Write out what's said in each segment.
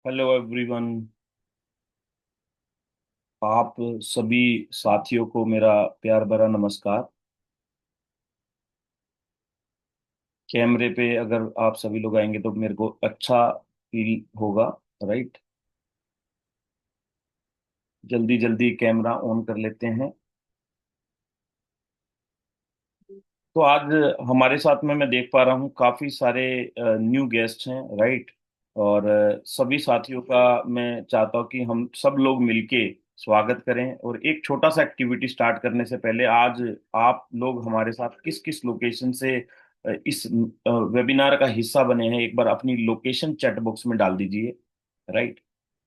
Hello everyone. आप सभी साथियों को मेरा प्यार भरा नमस्कार। कैमरे पे अगर आप सभी लोग आएंगे तो मेरे को अच्छा फील होगा। राइट। जल्दी जल्दी कैमरा ऑन कर लेते हैं। तो आज हमारे साथ में मैं देख पा रहा हूँ काफी सारे न्यू गेस्ट हैं। राइट। और सभी साथियों का मैं चाहता हूँ कि हम सब लोग मिलके स्वागत करें। और एक छोटा सा एक्टिविटी स्टार्ट करने से पहले आज आप लोग हमारे साथ किस किस लोकेशन से इस वेबिनार का हिस्सा बने हैं, एक बार अपनी लोकेशन चैट बॉक्स में डाल दीजिए। राइट।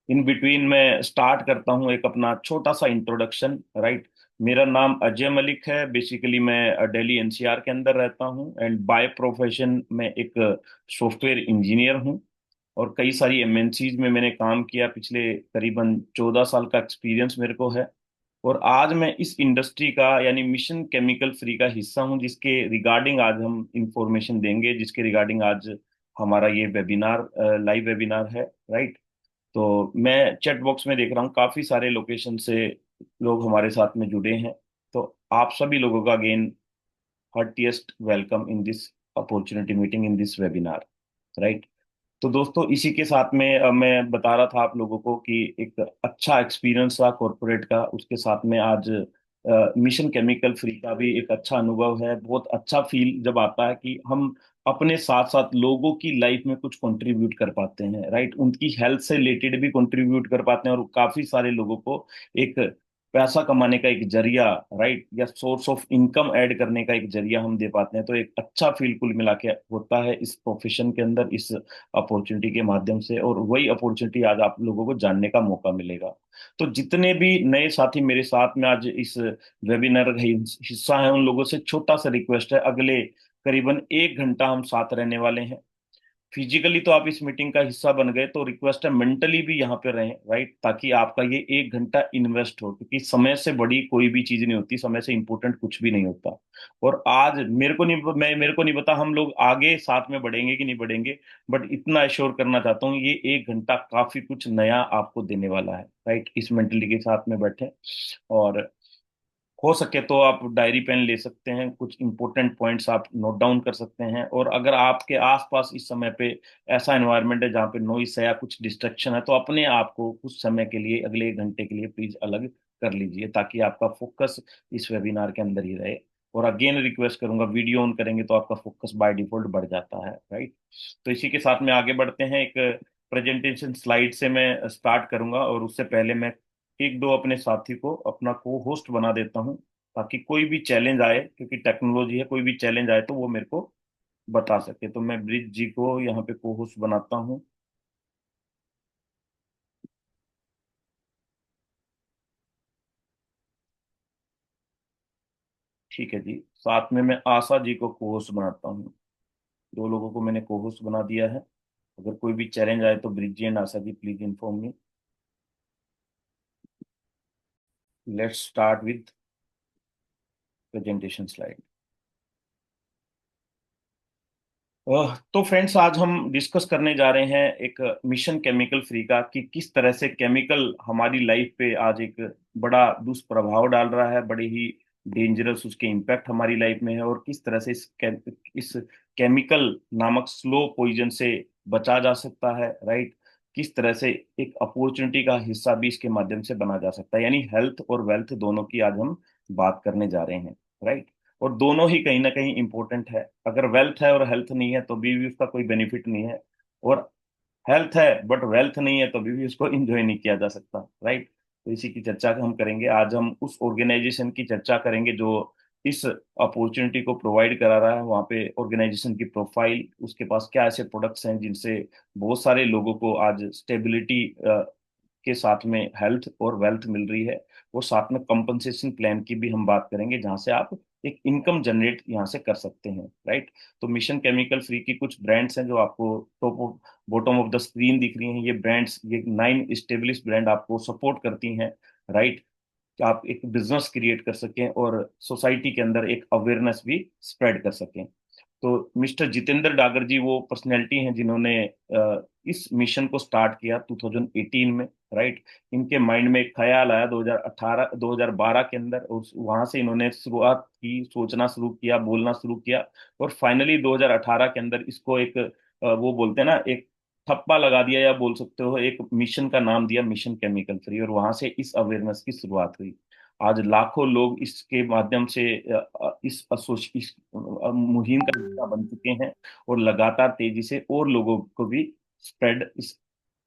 इन बिटवीन मैं स्टार्ट करता हूँ एक अपना छोटा सा इंट्रोडक्शन। राइट। मेरा नाम अजय मलिक है। बेसिकली मैं दिल्ली एनसीआर के अंदर रहता हूँ एंड बाय प्रोफेशन मैं एक सॉफ्टवेयर इंजीनियर हूँ। और कई सारी एमएनसीज में मैंने काम किया। पिछले करीबन 14 साल का एक्सपीरियंस मेरे को है। और आज मैं इस इंडस्ट्री का यानी मिशन केमिकल फ्री का हिस्सा हूं, जिसके रिगार्डिंग आज हम इंफॉर्मेशन देंगे, जिसके रिगार्डिंग आज हमारा ये वेबिनार लाइव वेबिनार है। राइट। तो मैं चैट बॉक्स में देख रहा हूँ काफी सारे लोकेशन से लोग हमारे साथ में जुड़े हैं। तो आप सभी लोगों का again heartiest welcome in this opportunity meeting in this webinar. Right. तो दोस्तों, इसी के साथ में मैं बता रहा था आप लोगों को कि एक अच्छा एक्सपीरियंस था कॉरपोरेट का, उसके साथ में आज मिशन केमिकल फ्री का भी एक अच्छा अनुभव है। बहुत अच्छा फील जब आता है कि हम अपने साथ साथ लोगों की लाइफ में कुछ कंट्रीब्यूट कर पाते हैं। राइट। उनकी हेल्थ से रिलेटेड भी कंट्रीब्यूट कर पाते हैं और काफी सारे लोगों को एक पैसा कमाने का एक जरिया, राइट, या सोर्स ऑफ इनकम ऐड करने का एक जरिया हम दे पाते हैं। तो एक अच्छा फील कुल मिला के होता है इस प्रोफेशन के अंदर, इस अपॉर्चुनिटी के माध्यम से। और वही अपॉर्चुनिटी आज आप लोगों को जानने का मौका मिलेगा। तो जितने भी नए साथी मेरे साथ में आज इस वेबिनार का हिस्सा है, उन लोगों से छोटा सा रिक्वेस्ट है, अगले करीबन 1 घंटा हम साथ रहने वाले हैं। फिजिकली तो आप इस मीटिंग का हिस्सा बन गए, तो रिक्वेस्ट है मेंटली भी यहाँ पे रहें। राइट। ताकि आपका ये 1 घंटा इन्वेस्ट हो, क्योंकि समय से बड़ी कोई भी चीज नहीं होती, समय से इंपॉर्टेंट कुछ भी नहीं होता। और आज मेरे को नहीं पता हम लोग आगे साथ में बढ़ेंगे कि नहीं बढ़ेंगे, बट इतना एश्योर करना चाहता हूँ ये 1 घंटा काफी कुछ नया आपको देने वाला है। राइट। इस मेंटली के साथ में बैठे। और हो सके तो आप डायरी पेन ले सकते हैं, कुछ इंपॉर्टेंट पॉइंट्स आप नोट डाउन कर सकते हैं। और अगर आपके आसपास इस समय पे ऐसा एनवायरनमेंट है जहाँ पे नॉइस है या कुछ डिस्ट्रक्शन है, तो अपने आप को कुछ समय के लिए, अगले 1 घंटे के लिए प्लीज अलग कर लीजिए, ताकि आपका फोकस इस वेबिनार के अंदर ही रहे। और अगेन रिक्वेस्ट करूंगा, वीडियो ऑन करेंगे तो आपका फोकस बाय डिफॉल्ट बढ़ जाता है। राइट। तो इसी के साथ में आगे बढ़ते हैं। एक प्रेजेंटेशन स्लाइड से मैं स्टार्ट करूंगा, और उससे पहले मैं एक दो अपने साथी को अपना को होस्ट बना देता हूं, ताकि कोई भी चैलेंज आए, क्योंकि टेक्नोलॉजी है, कोई भी चैलेंज आए तो वो मेरे को बता सके। तो मैं ब्रिज जी को यहाँ पे को होस्ट बनाता हूँ। ठीक है जी। साथ में मैं आशा जी को को होस्ट बनाता हूँ। दो लोगों को मैंने को होस्ट बना दिया है। अगर कोई भी चैलेंज आए तो Brij ji and Asha ji please inform me. Let's start with presentation slide. तो फ्रेंड्स, आज हम डिस्कस करने जा रहे हैं एक मिशन केमिकल फ्री का, कि किस तरह से केमिकल हमारी लाइफ पे आज एक बड़ा दुष्प्रभाव डाल रहा है, बड़े ही डेंजरस उसके इम्पैक्ट हमारी लाइफ में है। और किस तरह से इस केमिकल नामक स्लो पॉइजन से बचा जा सकता है। राइट। किस तरह से एक अपॉर्चुनिटी का हिस्सा भी इसके माध्यम से बना जा सकता है, यानी हेल्थ और वेल्थ दोनों की आज हम बात करने जा रहे हैं। राइट। और दोनों ही कहीं ना कहीं इंपॉर्टेंट है। अगर वेल्थ है और हेल्थ नहीं है तो भी उसका कोई बेनिफिट नहीं है। और हेल्थ है बट वेल्थ नहीं है तो भी उसको एंजॉय नहीं किया जा सकता। राइट। तो इसी की चर्चा हम करेंगे आज। हम उस ऑर्गेनाइजेशन की चर्चा करेंगे जो इस अपॉर्चुनिटी को प्रोवाइड करा रहा है। वहाँ पे ऑर्गेनाइजेशन की प्रोफाइल, उसके पास क्या ऐसे प्रोडक्ट्स हैं जिनसे बहुत सारे लोगों को आज स्टेबिलिटी के साथ में हेल्थ और वेल्थ मिल रही है। वो साथ में कंपनसेशन प्लान की भी हम बात करेंगे, जहां से आप एक इनकम जनरेट यहाँ से कर सकते हैं। राइट। तो मिशन केमिकल फ्री की कुछ ब्रांड्स हैं जो आपको top of bottom of the screen दिख रही हैं। ये ब्रांड्स, ये 9 स्टेब्लिश ब्रांड आपको सपोर्ट करती हैं। राइट। कि आप एक बिजनेस क्रिएट कर सकें और सोसाइटी के अंदर एक अवेयरनेस भी स्प्रेड कर सकें। तो मिस्टर जितेंद्र डागर जी वो पर्सनैलिटी हैं जिन्होंने इस मिशन को स्टार्ट किया 2018 में, राइट। इनके माइंड में एक ख्याल आया 2018 2012 के अंदर, और वहां से इन्होंने शुरुआत की, सोचना शुरू किया, बोलना शुरू किया, और फाइनली 2018 के अंदर इसको एक वो बोलते हैं ना, एक ठप्पा लगा दिया, या बोल सकते हो एक मिशन का नाम दिया, मिशन केमिकल फ्री, और वहां से इस अवेयरनेस की शुरुआत हुई। आज लाखों लोग इसके माध्यम से इस मुहिम का हिस्सा बन चुके हैं, और लगातार तेजी से और लोगों को भी स्प्रेड इस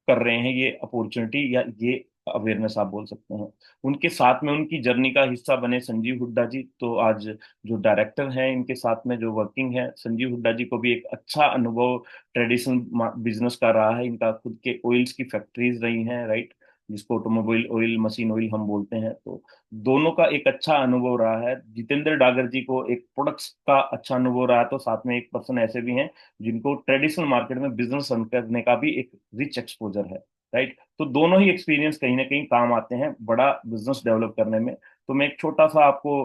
कर रहे हैं, ये अपॉर्चुनिटी या ये अवेयरनेस आप बोल सकते हैं। उनके साथ में उनकी जर्नी का हिस्सा बने संजीव हुड्डा जी, तो आज जो डायरेक्टर हैं इनके साथ में जो वर्किंग है, संजीव हुड्डा जी को भी एक अच्छा अनुभव ट्रेडिशनल बिजनेस का रहा है। इनका खुद के ऑयल्स की फैक्ट्रीज रही हैं, राइट, जिसको ऑटोमोबाइल ऑयल, मशीन ऑयल हम बोलते हैं। तो दोनों का एक अच्छा अनुभव रहा है। जितेंद्र डागर जी को एक प्रोडक्ट्स का अच्छा अनुभव रहा है, तो साथ में एक पर्सन ऐसे भी हैं जिनको ट्रेडिशनल मार्केट में बिजनेस रन करने का भी एक रिच एक्सपोजर है, राइट। तो दोनों ही एक्सपीरियंस कहीं ना कहीं काम आते हैं बड़ा बिजनेस डेवलप करने में। तो मैं एक छोटा सा आपको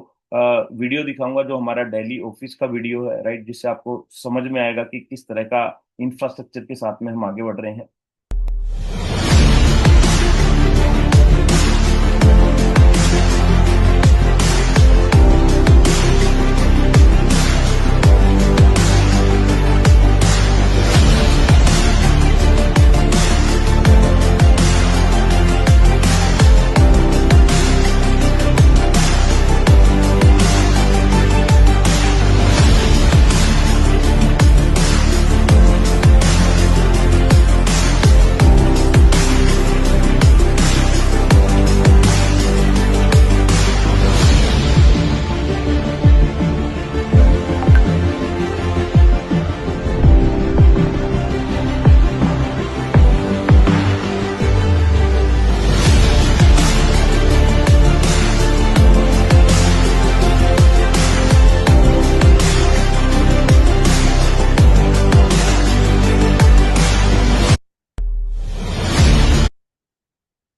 वीडियो दिखाऊंगा जो हमारा दिल्ली ऑफिस का वीडियो है, राइट, जिससे आपको समझ में आएगा कि किस तरह का इंफ्रास्ट्रक्चर के साथ में हम आगे बढ़ रहे हैं।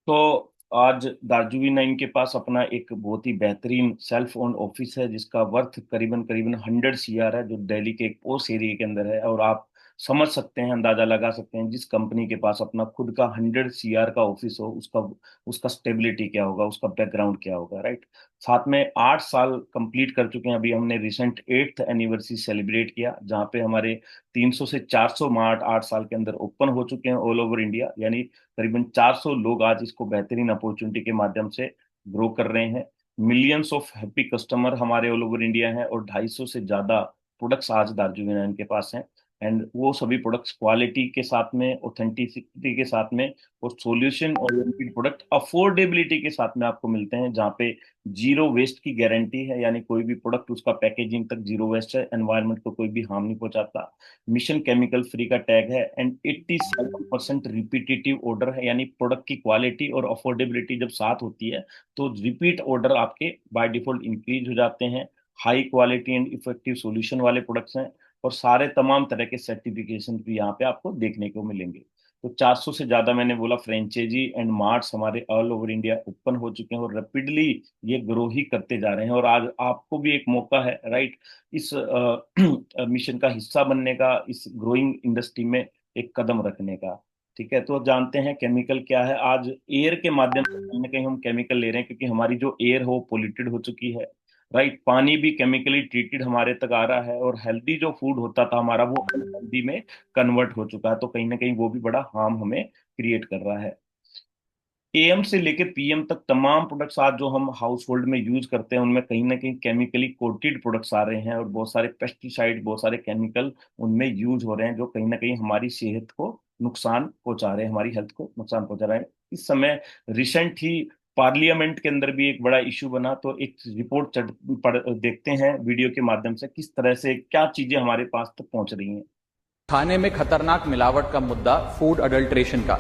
तो आज दार्जुवी नाइन के पास अपना एक बहुत ही बेहतरीन सेल्फ ओन ऑफिस है, जिसका वर्थ करीबन करीबन 100 CR है, जो दिल्ली के एक पोस्ट एरिया के अंदर है। और आप समझ सकते हैं, अंदाजा लगा सकते हैं, जिस कंपनी के पास अपना खुद का 100 CR का ऑफिस हो, उसका उसका स्टेबिलिटी क्या होगा, उसका बैकग्राउंड क्या होगा, राइट। साथ में 8 साल कंप्लीट कर चुके हैं। अभी हमने रिसेंट 8th एनिवर्सरी सेलिब्रेट किया, जहाँ पे हमारे 300 से 400 मार्ट 8 साल के अंदर ओपन हो चुके हैं ऑल ओवर इंडिया। यानी करीबन 400 लोग आज इसको बेहतरीन अपॉर्चुनिटी के माध्यम से ग्रो कर रहे हैं। मिलियंस ऑफ हैप्पी कस्टमर हमारे ऑल ओवर इंडिया हैं, और 250 से ज्यादा प्रोडक्ट्स आज दार्जिलिंग के पास हैं। एंड वो सभी प्रोडक्ट्स क्वालिटी के साथ में, ऑथेंटिसिटी के साथ में, और सॉल्यूशन ओरिएंटेड प्रोडक्ट अफोर्डेबिलिटी के साथ में आपको मिलते हैं, जहाँ पे जीरो वेस्ट की गारंटी है। यानी कोई भी प्रोडक्ट उसका पैकेजिंग तक जीरो वेस्ट है, एनवायरनमेंट को कोई भी हार्म नहीं पहुंचाता। मिशन केमिकल फ्री का टैग है, एंड 87% रिपीटेटिव ऑर्डर है। यानी प्रोडक्ट की क्वालिटी और अफोर्डेबिलिटी जब साथ होती है, तो रिपीट ऑर्डर आपके बाय डिफॉल्ट इंक्रीज हो जाते हैं। High quality and effective solution वाले प्रोडक्ट्स हैं, और सारे तमाम तरह के सर्टिफिकेशन भी यहाँ पे आपको देखने को मिलेंगे। तो 400 से ज्यादा मैंने बोला फ्रेंचाइजी एंड मार्ट्स हमारे ऑल ओवर इंडिया ओपन हो चुके हैं, और रैपिडली ये ग्रो ही करते जा रहे हैं। और आज आपको भी एक मौका है, राइट, इस मिशन का हिस्सा बनने का, इस ग्रोइंग इंडस्ट्री में एक कदम रखने का। ठीक है, तो जानते हैं केमिकल क्या है। आज एयर के माध्यम से कहीं ना कहीं हम केमिकल ले रहे हैं, क्योंकि हमारी जो एयर हो पोल्यूटेड हो चुकी है, राइट। पानी भी केमिकली ट्रीटेड हमारे तक आ रहा है, और हेल्दी जो फूड होता था हमारा, वो अनहेल्दी में कन्वर्ट हो चुका है। तो कहीं ना कहीं वो भी बड़ा हार्म हमें क्रिएट कर रहा है। AM से लेके PM तक तमाम प्रोडक्ट्स आज जो हम हाउस होल्ड में यूज करते हैं, उनमें कहीं ना कहीं केमिकली कोटेड प्रोडक्ट्स आ रहे हैं, और बहुत सारे पेस्टिसाइड, बहुत सारे केमिकल उनमें यूज हो रहे हैं, जो कहीं ना कहीं हमारी सेहत को नुकसान पहुंचा रहे हैं, हमारी हेल्थ को नुकसान पहुंचा रहे हैं। इस समय रिसेंट ही पार्लियामेंट के अंदर भी एक बड़ा इशू बना। तो एक रिपोर्ट देखते हैं वीडियो के माध्यम से, किस तरह से क्या चीजें हमारे पास तक पहुंच रही हैं। खाने में खतरनाक मिलावट का मुद्दा, फूड अडल्ट्रेशन का।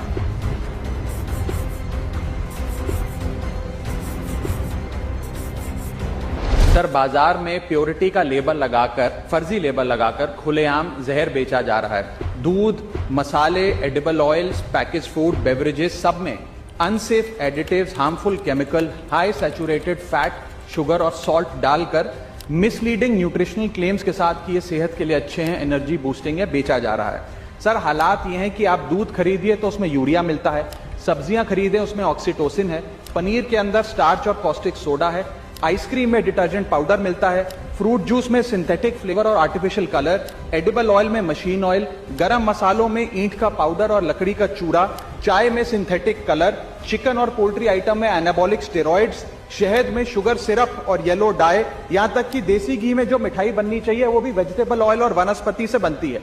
सर, बाजार में प्योरिटी का लेबल लगाकर, फर्जी लेबल लगाकर खुलेआम जहर बेचा जा रहा है। दूध, मसाले, edible oils, package food, beverages, सब में unsafe additives, harmful chemical, high saturated fat, sugar और सॉल्ट डालकर मिसलीडिंग न्यूट्रिशनल क्लेम्स के साथ कि ये सेहत के लिए अच्छे हैं, एनर्जी बूस्टिंग है, बेचा जा रहा है। सर हालात ये हैं कि आप दूध खरीदिए तो उसमें यूरिया मिलता है, सब्जियां खरीदें उसमें ऑक्सीटोसिन है, पनीर के अंदर स्टार्च और कॉस्टिक सोडा है, आइसक्रीम में डिटर्जेंट पाउडर मिलता है, फ्रूट जूस में सिंथेटिक फ्लेवर और आर्टिफिशियल कलर, एडिबल ऑयल में मशीन ऑयल, गरम मसालों में ईंट का पाउडर और लकड़ी का चूड़ा, चाय में सिंथेटिक कलर, चिकन और पोल्ट्री आइटम में एनाबॉलिक स्टेरॉइड्स, शहद में शुगर सिरप और येलो डाई, यहां तक कि देसी घी में जो मिठाई बननी चाहिए वो भी वेजिटेबल ऑयल और वनस्पति से बनती है।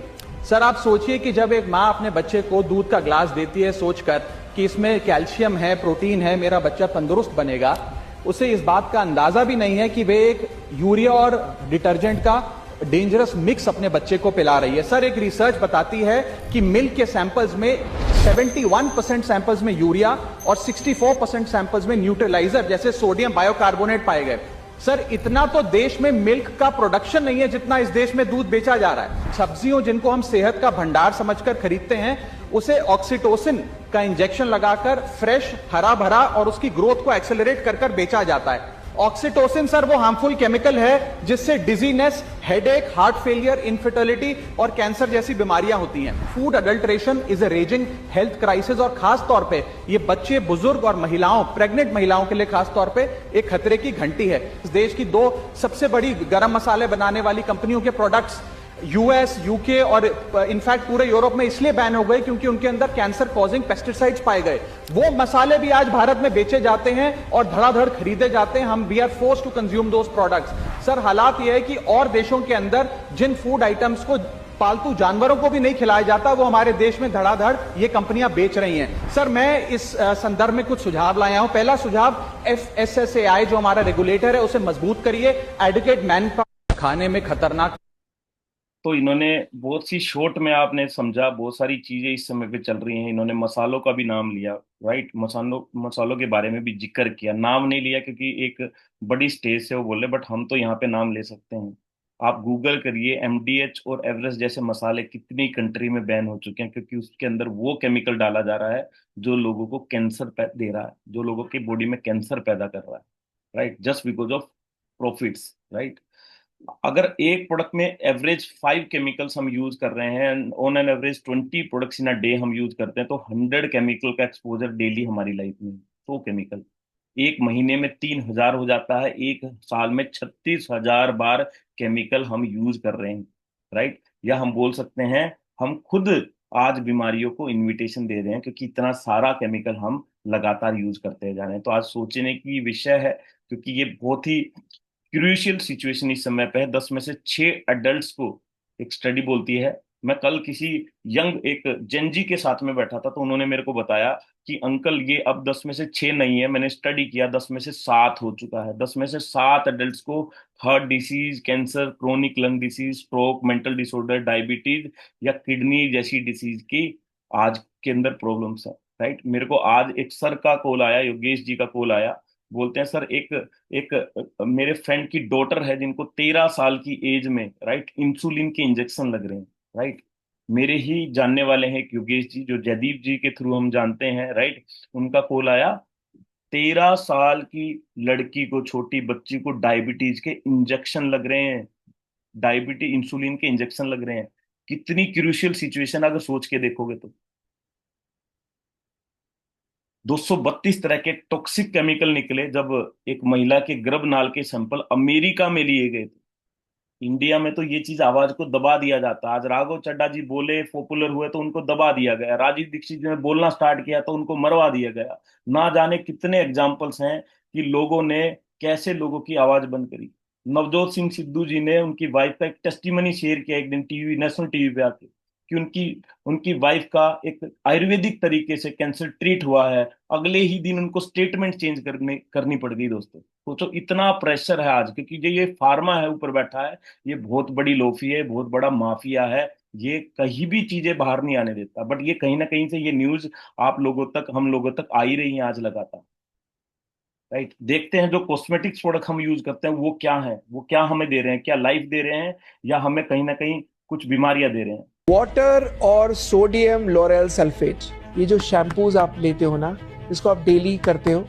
सर आप सोचिए कि जब एक माँ अपने बच्चे को दूध का ग्लास देती है सोचकर कि इसमें कैल्शियम है, प्रोटीन है, मेरा बच्चा तंदुरुस्त बनेगा, उसे इस बात का अंदाजा भी नहीं है कि वे एक यूरिया और डिटर्जेंट का डेंजरस मिक्स अपने बच्चे को पिला रही है। सर एक रिसर्च बताती है कि मिल्क के सैंपल्स में 71% सैंपल्स में यूरिया और 64% सैंपल्स में न्यूट्रलाइजर जैसे सोडियम बायोकार्बोनेट पाए गए। सर इतना तो देश में मिल्क का प्रोडक्शन नहीं है जितना इस देश में दूध बेचा जा रहा है। सब्जियों जिनको हम सेहत का भंडार समझकर खरीदते हैं, उसे ऑक्सीटोसिन का इंजेक्शन लगाकर फ्रेश, हरा भरा और उसकी ग्रोथ को एक्सेलरेट कर बेचा जाता है। ऑक्सीटोसिन सर वो हार्मफुल केमिकल है जिससे dizziness, headache, heart failure, infertility और कैंसर जैसी बीमारियां होती हैं। Food adulteration is a raising health crisis और खास तौर पे ये बच्चे, बुजुर्ग और महिलाओं, प्रेग्नेंट महिलाओं के लिए खास तौर पे एक खतरे की घंटी है। इस देश की 2 सबसे बड़ी गरम मसाले बनाने वाली कंपनियों के प्रोडक्ट्स यूएस, यूके और इनफैक्ट पूरे यूरोप में इसलिए बैन हो गए क्योंकि उनके अंदर कैंसर कॉजिंग पेस्टिसाइड्स पाए गए। वो मसाले भी आज भारत में बेचे जाते हैं और धड़ाधड़ खरीदे जाते हैं। हम we are forced to consume those products. Sir हालात ये है कि और देशों के अंदर जिन फूड आइटम्स को पालतू जानवरों को भी नहीं खिलाया जाता, वो हमारे देश में धड़ाधड़ ये कंपनियां बेच रही हैं। सर मैं इस संदर्भ में कुछ सुझाव लाया हूं। पहला सुझाव, FSSAI जो हमारा रेगुलेटर है उसे मजबूत करिए। एडुकेट मैन खाने में खतरनाक। तो इन्होंने बहुत सी शॉर्ट में आपने समझा, बहुत सारी चीजें इस समय पे चल रही हैं। इन्होंने मसालों का भी नाम लिया, राइट, मसालों के बारे में भी जिक्र किया। नाम नहीं लिया क्योंकि एक बड़ी स्टेज से वो बोले, बट हम तो यहाँ पे नाम ले सकते हैं। आप गूगल करिए, MDH और एवरेस्ट जैसे मसाले कितनी कंट्री में बैन हो चुके हैं क्योंकि उसके अंदर वो केमिकल डाला जा रहा है जो लोगों को कैंसर दे रहा है, जो लोगों की बॉडी में कैंसर पैदा कर रहा है, right, just because of profits, right. अगर एक प्रोडक्ट में एवरेज 5 केमिकल्स हम यूज कर रहे हैं, on an average 20 products in a day हम यूज करते हैं, तो 100 केमिकल का एक्सपोजर डेली हमारी लाइफ में, 100 केमिकल एक महीने में 3,000 हो जाता है, एक साल में 36,000 बार केमिकल हम यूज कर रहे हैं, राइट। या हम बोल सकते हैं हम खुद आज बीमारियों को इनविटेशन दे रहे हैं क्योंकि इतना सारा केमिकल हम लगातार यूज करते जा रहे हैं। तो आज सोचने की विषय है क्योंकि ये बहुत ही क्रूशियल सिचुएशन इस समय पे है। 10 में से 6 अडल्ट्स को एक स्टडी बोलती है। मैं कल किसी यंग एक जेनजी के साथ में बैठा था तो उन्होंने मेरे को बताया कि अंकल ये अब 10 में से 6 नहीं है, मैंने स्टडी किया 10 में से 7 हो चुका है। 10 में से 7 अडल्ट्स को heart disease, cancer, chronic lung disease, stroke, mental disorder, diabetes या किडनी जैसी डिसीज की आज के अंदर प्रॉब्लम्स है, राइट। मेरे को आज एक सर का कॉल आया, योगेश जी का कॉल आया। बोलते हैं सर एक एक मेरे फ्रेंड की डॉटर है जिनको 13 साल की एज में, राइट, इंसुलिन के इंजेक्शन लग रहे हैं, राइट। मेरे ही जानने वाले हैं एक योगेश जी जो जयदीप जी के थ्रू हम जानते हैं, राइट। उनका कॉल आया, 13 साल की लड़की को, छोटी बच्ची को डायबिटीज के इंजेक्शन लग रहे हैं, डायबिटीज इंसुलिन के इंजेक्शन लग रहे हैं। कितनी क्रूशियल सिचुएशन अगर सोच के देखोगे तो 232 तरह के टॉक्सिक केमिकल निकले जब एक महिला के गर्भनाल के सैंपल अमेरिका में लिए गए थे। इंडिया में तो ये चीज आवाज को दबा दिया जाता। आज राघव चड्ढा जी बोले, पॉपुलर हुए तो उनको दबा दिया गया। राजीव दीक्षित जी ने बोलना स्टार्ट किया तो उनको मरवा दिया गया। ना जाने कितने एग्जाम्पल्स हैं कि लोगों ने कैसे लोगों की आवाज बंद करी। नवजोत सिंह सिद्धू जी ने उनकी वाइफ का एक टेस्टिमनी शेयर किया एक दिन टीवी, नेशनल टीवी पे आके, कि उनकी उनकी वाइफ का एक आयुर्वेदिक तरीके से कैंसर ट्रीट हुआ है। अगले ही दिन उनको स्टेटमेंट चेंज करनी पड़ गई। दोस्तों सोचो इतना प्रेशर है आज, क्योंकि जो ये फार्मा है ऊपर बैठा है, ये बहुत बड़ी लोफी है, बहुत बड़ा माफिया है। ये कहीं भी चीजें बाहर नहीं आने देता, बट ये कहीं ना कहीं से ये न्यूज आप लोगों तक, हम लोगों तक आ ही रही है आज लगातार, राइट। देखते हैं जो कॉस्मेटिक्स प्रोडक्ट हम यूज करते हैं वो क्या है, वो क्या हमें दे रहे हैं, क्या लाइफ दे रहे हैं या हमें कहीं ना कहीं कुछ बीमारियां दे रहे हैं। वाटर और सोडियम लोरेल सल्फेट, ये जो शैम्पूज आप लेते हो ना, इसको आप डेली करते हो,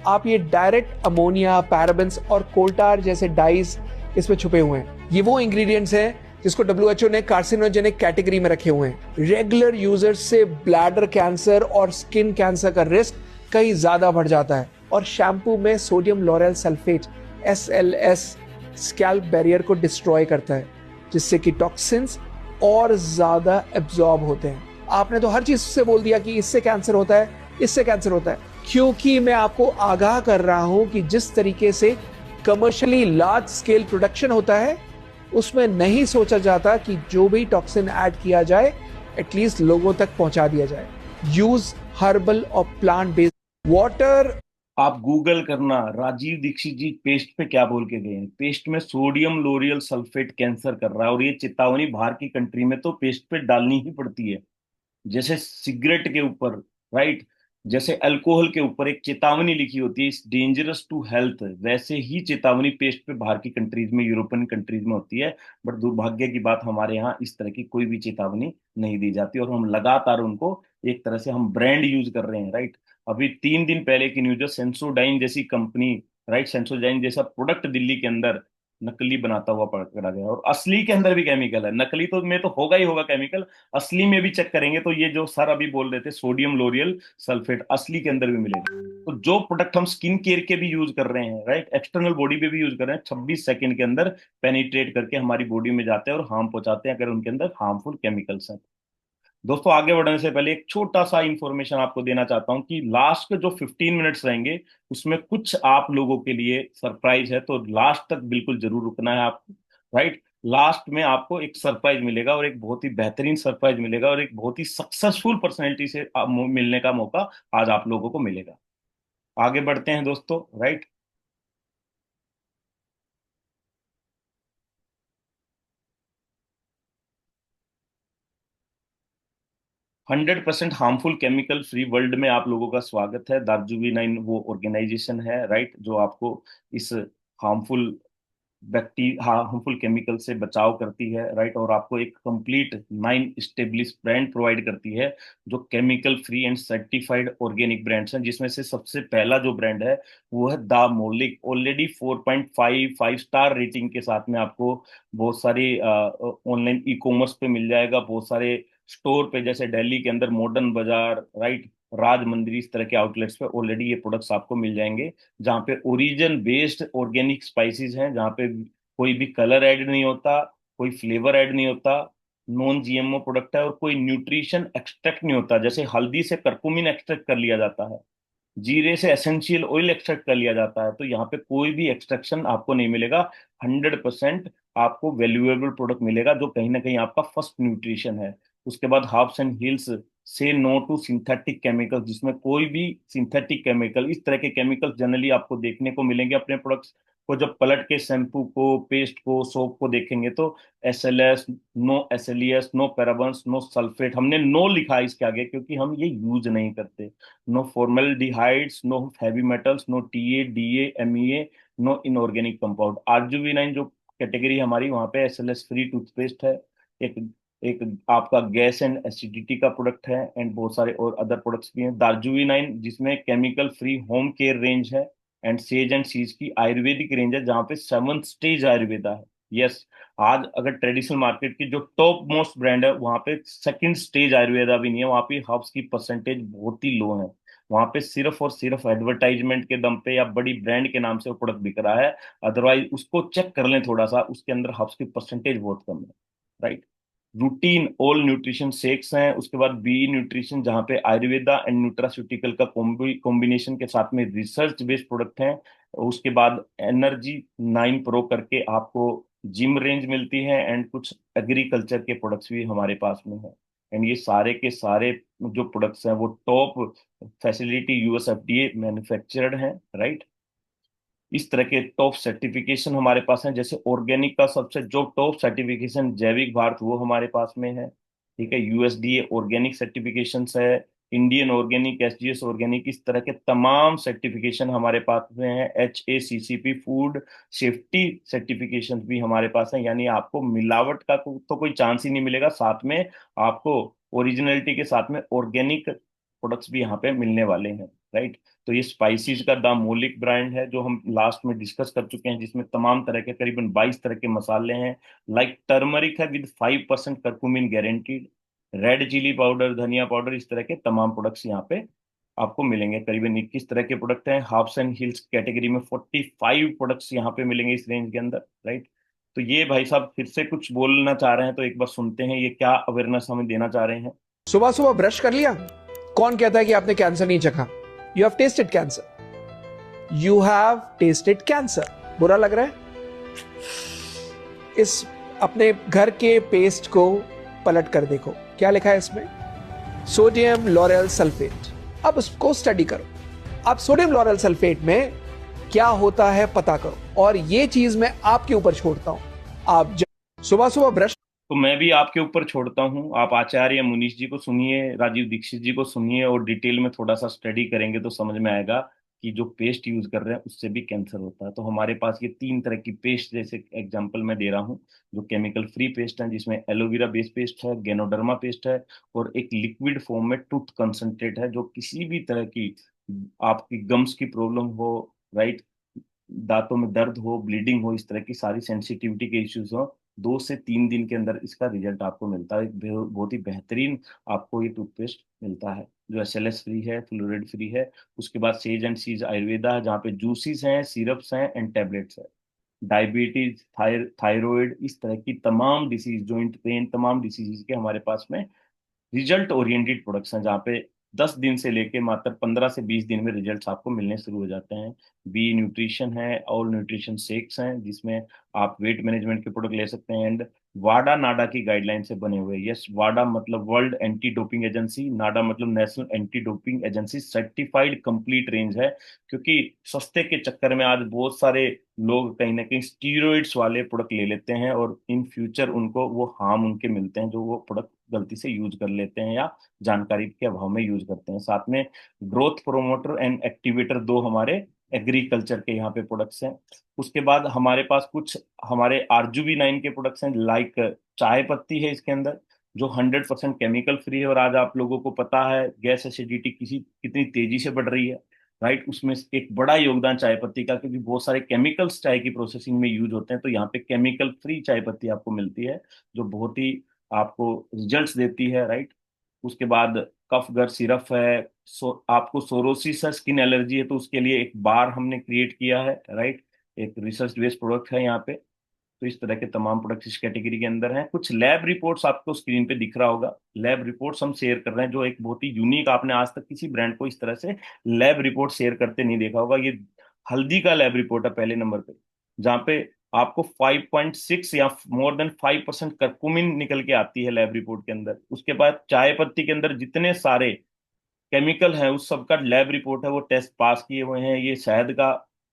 आप ये डायरेक्ट अमोनिया, पैराबेंस और कोल्टार जैसे डाइज इसमें छुपे हुए हैं। ये वो इंग्रेडिएंट्स हैं जिसको डब्ल्यूएचओ ने कार्सिनोजेनिक कैटेगरी में रखे हुए हैं। रेगुलर यूजर्स से ब्लैडर कैंसर और स्किन कैंसर का रिस्क कहीं ज्यादा बढ़ जाता है। और शैम्पू में sodium lauryl sulphate SLS scalp barrier को डिस्ट्रॉय करता है, जिससे कि टॉक्सिन्स और ज्यादा एब्जॉर्ब होते हैं। आपने तो हर चीज से बोल दिया कि इससे कैंसर होता है, इससे कैंसर होता है, क्योंकि मैं आपको आगाह कर रहा हूं कि जिस तरीके से कमर्शियली लार्ज स्केल प्रोडक्शन होता है, उसमें नहीं सोचा जाता कि जो भी टॉक्सिन ऐड किया जाए एटलीस्ट लोगों तक पहुंचा दिया जाए। यूज हर्बल और प्लांट बेस्ड वाटर। आप गूगल करना, राजीव दीक्षित जी पेस्ट पे क्या बोल के गए हैं। पेस्ट में सोडियम लोरियल सल्फेट कैंसर कर रहा है, और ये चेतावनी बाहर की कंट्री में तो पेस्ट पे डालनी ही पड़ती है। जैसे सिगरेट के ऊपर, राइट, जैसे अल्कोहल के ऊपर एक चेतावनी लिखी होती है, इस डेंजरस टू हेल्थ, वैसे ही चेतावनी पेस्ट पे बाहर की कंट्रीज में, यूरोपियन कंट्रीज में होती है। बट दुर्भाग्य की बात, हमारे यहाँ इस तरह की कोई भी चेतावनी नहीं दी जाती, और हम लगातार उनको एक तरह से हम ब्रांड यूज कर रहे हैं, राइट। अभी 3 दिन पहले की न्यूज है, सेंसोडाइन जैसी कंपनी, राइट, सेंसोडाइन जैसा प्रोडक्ट दिल्ली के अंदर नकली बनाता हुआ पकड़ा गया, और असली के अंदर भी केमिकल है। नकली तो में तो होगा ही होगा केमिकल, असली में भी चेक करेंगे तो ये जो सर अभी बोल रहे थे सोडियम लोरियल सल्फेट, असली के अंदर भी मिलेगा। तो जो प्रोडक्ट हम स्किन केयर के भी यूज कर रहे हैं, राइट, एक्सटर्नल बॉडी पे भी यूज कर रहे हैं, 26 सेकंड के अंदर पेनिट्रेट करके हमारी बॉडी में जाते हैं और हार्म पहुंचाते हैं, अगर उनके अंदर हार्मफुल केमिकल्स हैं। दोस्तों, आगे बढ़ने से पहले एक छोटा सा इंफॉर्मेशन आपको देना चाहता हूं कि लास्ट के जो 15 मिनट्स रहेंगे, उसमें कुछ आप लोगों के लिए सरप्राइज है, तो लास्ट तक बिल्कुल जरूर रुकना है आपको, राइट। लास्ट में आपको एक सरप्राइज मिलेगा, और एक बहुत ही बेहतरीन सरप्राइज मिलेगा, और एक बहुत ही सक्सेसफुल पर्सनैलिटी से मिलने का मौका आज आप लोगों को मिलेगा। आगे बढ़ते हैं दोस्तों, right. 100% harmful chemical free world में आप लोगों का स्वागत है। दार्जुवी 9 वो ऑर्गेनाइजेशन है, राइट, जो आपको इस हार्मफुल हार्मफुल केमिकल से बचाव करती है, राइट, और आपको एक कंप्लीट 9 ब्रांड प्रोवाइड करती है, जो chemical free and certified organic brands हैं, जिसमें से सबसे पहला जो ब्रांड है वो है द मोलिक। ऑलरेडी 4.5 5 स्टार रेटिंग के साथ में आपको बहुत सारे ऑनलाइन ई कॉमर्स पे मिल जाएगा, बहुत सारे स्टोर पे, जैसे दिल्ली के अंदर मॉडर्न बाजार, राइट, राज मंदिर, इस तरह के आउटलेट्स पे ऑलरेडी ये प्रोडक्ट्स आपको मिल जाएंगे, जहाँ पे ओरिजिन बेस्ड ऑर्गेनिक स्पाइसेस हैं, जहाँ पे कोई भी कलर ऐड नहीं होता, कोई फ्लेवर ऐड नहीं होता, नॉन जीएमओ प्रोडक्ट है, और कोई न्यूट्रिशन एक्सट्रैक्ट नहीं होता। जैसे हल्दी से करकुमिन एक्सट्रैक्ट कर लिया जाता है, जीरे से एसेंशियल ऑयल एक्सट्रैक्ट कर लिया जाता है, तो यहाँ पे कोई भी एक्सट्रैक्शन आपको नहीं मिलेगा। 100% आपको वैल्यूएबल प्रोडक्ट मिलेगा, जो कहीं ना कहीं आपका फर्स्ट न्यूट्रिशन है। उसके बाद हाफ्स एंड हील्स से नो टू सिंथेटिक केमिकल, जिसमें कोई भी सिंथेटिक केमिकल, इस तरह के केमिकल जनरली आपको देखने को मिलेंगे अपने प्रोडक्ट्स को, जब पलट के शैम्पू को, पेस्ट को, सोप को देखेंगे तो SLS, no SLES, no parabens, no sulphate, हमने नो लिखा है इसके आगे क्योंकि हम ये यूज नहीं करते। No formaldehydes, no heavy metals, no TA, DA, MEA, no inorganic compound. RGV 9 जो कैटेगरी हमारी, वहाँ पे SLS फ्री टूथपेस्ट है, एक एक आपका गैस एंड एसिडिटी का प्रोडक्ट है, एंड बहुत सारे और अदर प्रोडक्ट्स भी हैं। दार्जुवी 9 जिसमें chemical free home care range है, एंड सेज एंड सीज की आयुर्वेदिक रेंज है, जहाँ पे 7th स्टेज आयुर्वेदा है। यस, आज अगर ट्रेडिशनल मार्केट की जो टॉप मोस्ट ब्रांड है, वहां पे 2nd स्टेज आयुर्वेदा भी नहीं है, वहां पे हर्ब्स की परसेंटेज बहुत ही लो है। वहां पे सिर्फ और सिर्फ एडवर्टाइजमेंट के दम पे या बड़ी ब्रांड के नाम से वो प्रोडक्ट बिक रहा है। अदरवाइज उसको चेक कर लें थोड़ा सा, उसके अंदर हर्ब्स की परसेंटेज बहुत कम है, right. Routine all nutrition shakes हैं, उसके बाद बी न्यूट्रिशन, जहाँ पे आयुर्वेदा एंड न्यूट्रास्यूटिकल का कॉम्बिनेशन के साथ में रिसर्च बेस्ड प्रोडक्ट हैं। उसके बाद एनर्जी 9 प्रो करके आपको जिम रेंज मिलती है, एंड कुछ एग्रीकल्चर के प्रोडक्ट्स भी हमारे पास में है। एंड ये सारे के सारे जो प्रोडक्ट्स हैं वो टॉप फैसिलिटी USFDA मैन्युफैक्चर्ड हैं, राइट। इस तरह के टॉप सर्टिफिकेशन हमारे पास हैं, जैसे ऑर्गेनिक का सबसे जो टॉप सर्टिफिकेशन जैविक भारत, वो हमारे पास में है, ठीक है। USDA ऑर्गेनिक सर्टिफिकेशन है, इंडियन ऑर्गेनिक, SGS ऑर्गेनिक, इस तरह के तमाम सर्टिफिकेशन हमारे पास में है। HACCP फूड सेफ्टी सर्टिफिकेशन भी हमारे पास है, यानी आपको मिलावट का तो कोई चांस ही नहीं मिलेगा, साथ में आपको ओरिजिनलिटी के साथ में ऑर्गेनिक प्रोडक्ट्स भी यहाँ पे मिलने वाले हैं। राइट। तो ये स्पाइसीज का द मोलिक ब्रांड है, जो हम लास्ट में डिस्कस कर चुके हैं, जिसमें तमाम तरह के करीबन 22 तरह के मसाले हैं। लाइक टर्मरिक है with 5% curcumin guaranteed, red chilli powder, धनिया पाउडर, इस तरह के तमाम प्रोडक्ट्स यहाँ पे आपको मिलेंगे। करीबन 21 तरह के प्रोडक्ट हैं। हाफ्स एंड हिल्स कैटेगरी में 45 प्रोडक्ट्स यहाँ पे मिलेंगे इस रेंज के अंदर, राइट। तो ये भाई साहब फिर से कुछ बोलना चाह रहे हैं, तो एक बार सुनते हैं ये क्या अवेयरनेस हमें देना चाह रहे हैं। सुबह सुबह ब्रश कर लिया? कौन कहता है कि आपने कैंसर नहीं चखा? You have tested cancer, you have tested cancer. बुरा लग रहा है? इस अपने घर के पेस्ट को पलट कर देखो, क्या लिखा है इसमें? Sodium lauryl sulphate. अब उसको स्टडी करो। अब सोडियम लॉरेल सल्फेट में क्या होता है पता करो, और ये चीज मैं आपके ऊपर छोड़ता हूं। आप जब सुबह सुबह ब्रश, तो मैं भी आपके ऊपर छोड़ता हूँ, आप आचार्य मुनीश जी को सुनिए, राजीव दीक्षित जी को सुनिए, और डिटेल में थोड़ा सा स्टडी करेंगे तो समझ में आएगा कि जो पेस्ट यूज कर रहे हैं उससे भी कैंसर होता है। तो हमारे पास ये 3 तरह की पेस्ट, जैसे एग्जांपल मैं दे रहा हूँ, जो केमिकल फ्री पेस्ट है, जिसमें एलोवेरा बेस्ड पेस्ट है, गेनोडर्मा पेस्ट है, और एक लिक्विड फॉर्म में टूथ कंसंट्रेट है, जो किसी भी तरह की आपकी गम्स की प्रॉब्लम हो, राइट, दांतों में दर्द हो, ब्लीडिंग हो, इस तरह की सारी सेंसिटिविटी के इश्यूज हो, 2 से 3 दिन के अंदर इसका रिजल्ट आपको मिलता है। एक बहुत ही बेहतरीन आपको ये टूथपेस्ट मिलता है, जो एसएलएस फ्री है, फ्लोराइड फ्री है। उसके बाद सेज एंड सीज आयुर्वेदा है, जहाँ पे जूसीस हैं, सिरप्स हैं एंड टेबलेट्स है। डायबिटीज, थायराइड, इस तरह की तमाम डिसीज, जॉइंट पेन, तमाम डिसीज के हमारे पास में रिजल्ट ओरिएंटेड प्रोडक्ट्स हैं, जहाँ पे 10 दिन से लेके मात्र 15 से 20 दिन में रिजल्ट्स आपको मिलने शुरू हो जाते हैं। बी न्यूट्रिशन है, ऑल न्यूट्रिशन शेक्स हैं, जिसमें आप वेट मैनेजमेंट के प्रोडक्ट ले सकते हैं। एंड वाडा नाडा की गाइडलाइन से बने हुए, यस, वाडा मतलब वर्ल्ड एंटी डोपिंग एजेंसी, नाडा मतलब national anti doping agency certified complete range है। क्योंकि सस्ते के चक्कर में आज बहुत सारे लोग कहीं ना कहीं स्टीरॉइड्स वाले प्रोडक्ट ले लेते हैं, और इन फ्यूचर उनको वो हार्म उनके मिलते हैं, जो वो प्रोडक्ट गलती से यूज कर लेते हैं या जानकारी के अभाव में यूज करते हैं। साथ में ग्रोथ प्रोमोटर एंड एक्टिवेटर, दो हमारे एग्रीकल्चर के यहाँ पे प्रोडक्ट्स हैं। उसके बाद हमारे पास कुछ हमारे आरजूबी 9 के प्रोडक्ट्स हैं, लाइक चाय पत्ती है इसके अंदर, जो 100% केमिकल फ्री है। और आज आप लोगों को पता है गैस एसिडिटी कितनी तेजी से बढ़ रही है, राइट। उसमें एक बड़ा योगदान चाय पत्ती का, क्योंकि बहुत सारे केमिकल्स चाय की प्रोसेसिंग में यूज होते हैं। तो यहाँ पे केमिकल फ्री चाय पत्ती आपको मिलती है, जो बहुत ही आपको रिजल्ट्स देती है, राइट। उसके बाद कफगर सिरप है। आपको सोरोसिस है, स्किन एलर्जी है, तो उसके लिए एक बार हमने क्रिएट किया है, राइट। एक रिसर्च बेस्ड प्रोडक्ट है यहाँ पे। तो इस तरह के तमाम प्रोडक्ट्स इस कैटेगरी के अंदर हैं। कुछ लैब रिपोर्ट्स आपको स्क्रीन पे दिख रहा होगा, लैब रिपोर्ट्स हम शेयर कर रहे हैं, जो एक बहुत ही यूनिक, आपने आज तक किसी ब्रांड को इस तरह से लैब रिपोर्ट शेयर करते नहीं देखा होगा। ये हल्दी का लैब रिपोर्ट है पहले नंबर पे, जहाँ पे आपको 5.6 या मोर देन 5% करकुमिन निकल के आती है लैब रिपोर्ट के अंदर। उसके बाद चाय पत्ती के अंदर जितने सारे केमिकल है उस सब का लैब रिपोर्ट है, वो टेस्ट पास किए हुए हैं। ये शहद का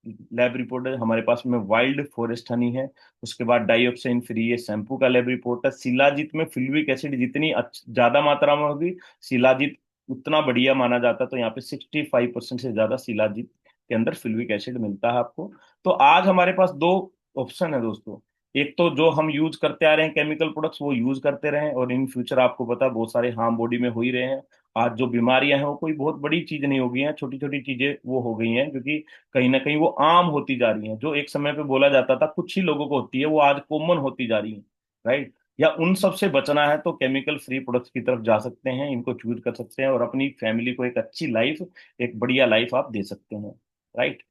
लैब रिपोर्ट है हमारे पास में, वाइल्ड फॉरेस्ट हनी है। उसके बाद डाइऑक्साइन फ्री है, शैम्पू का लैब रिपोर्ट है। शिलाजीत में फ्लूइक एसिड जितनी ज्यादा मात्रा में होगी, शिलाजीत उतना बढ़िया माना जाता है। तो यहाँ पे 65% से ज्यादा शिलाजीत के अंदर फ्लूइक एसिड मिलता है आपको। तो आज हमारे पास दो ऑप्शन है दोस्तों। एक तो जो हम यूज करते आ रहे हैं केमिकल प्रोडक्ट्स, वो यूज करते रहें, और इन फ्यूचर आपको पता है बहुत सारे हार्म बॉडी में हो ही रहे हैं। आज जो बीमारियां हैं वो कोई बहुत बड़ी चीज नहीं हो गई हैं, छोटी छोटी चीजें वो हो गई हैं, क्योंकि कहीं ना कहीं वो आम होती जा रही हैं। जो एक समय पे बोला जाता था कुछ ही लोगों को होती है, वो आज कॉमन होती जा रही है, राइट। या उन सब से बचना है तो केमिकल फ्री प्रोडक्ट्स की तरफ जा सकते हैं, इनको चूज कर सकते हैं, और अपनी फैमिली को एक अच्छी लाइफ, एक बढ़िया लाइफ आप दे सकते हैं, राइट।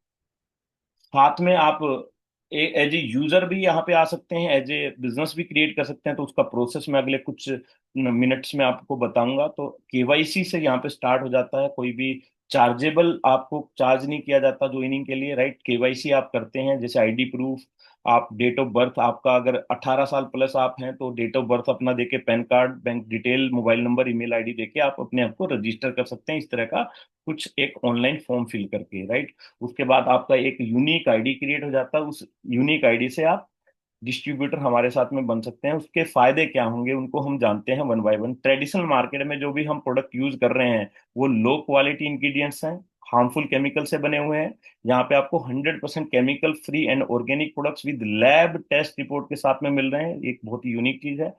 साथ में आप एज ए यूजर भी यहाँ पे आ सकते हैं, एज ए बिजनेस भी क्रिएट कर सकते हैं। तो उसका प्रोसेस मैं अगले कुछ मिनट्स में आपको बताऊंगा। तो केवाईसी से यहाँ पे स्टार्ट हो जाता है, कोई भी चार्जेबल आपको चार्ज नहीं किया जाता ज्वाइनिंग के लिए, राइट। केवाईसी आप करते हैं, जैसे आईडी प्रूफ, आप डेट ऑफ बर्थ, आपका अगर 18 साल प्लस आप हैं तो डेट ऑफ बर्थ अपना देके, pan card, bank detail, mobile number, email ID देके आप अपने आप को रजिस्टर कर सकते हैं, इस तरह का कुछ एक ऑनलाइन फॉर्म फिल करके, राइट। उसके बाद आपका एक यूनिक आईडी क्रिएट हो जाता है, उस यूनिक आईडी से आप डिस्ट्रीब्यूटर हमारे साथ में बन सकते हैं। उसके फायदे क्या होंगे उनको हम जानते हैं one by one. Traditional market में जो भी हम प्रोडक्ट यूज कर रहे हैं वो लो क्वालिटी इंग्रेडिएंट्स हैं, हार्मफुल केमिकल से बने हुए हैं। यहाँ पे आपको 100% chemical free and organic products with lab test report के साथ में मिल रहे हैं, एक बहुत ही यूनिक चीज है।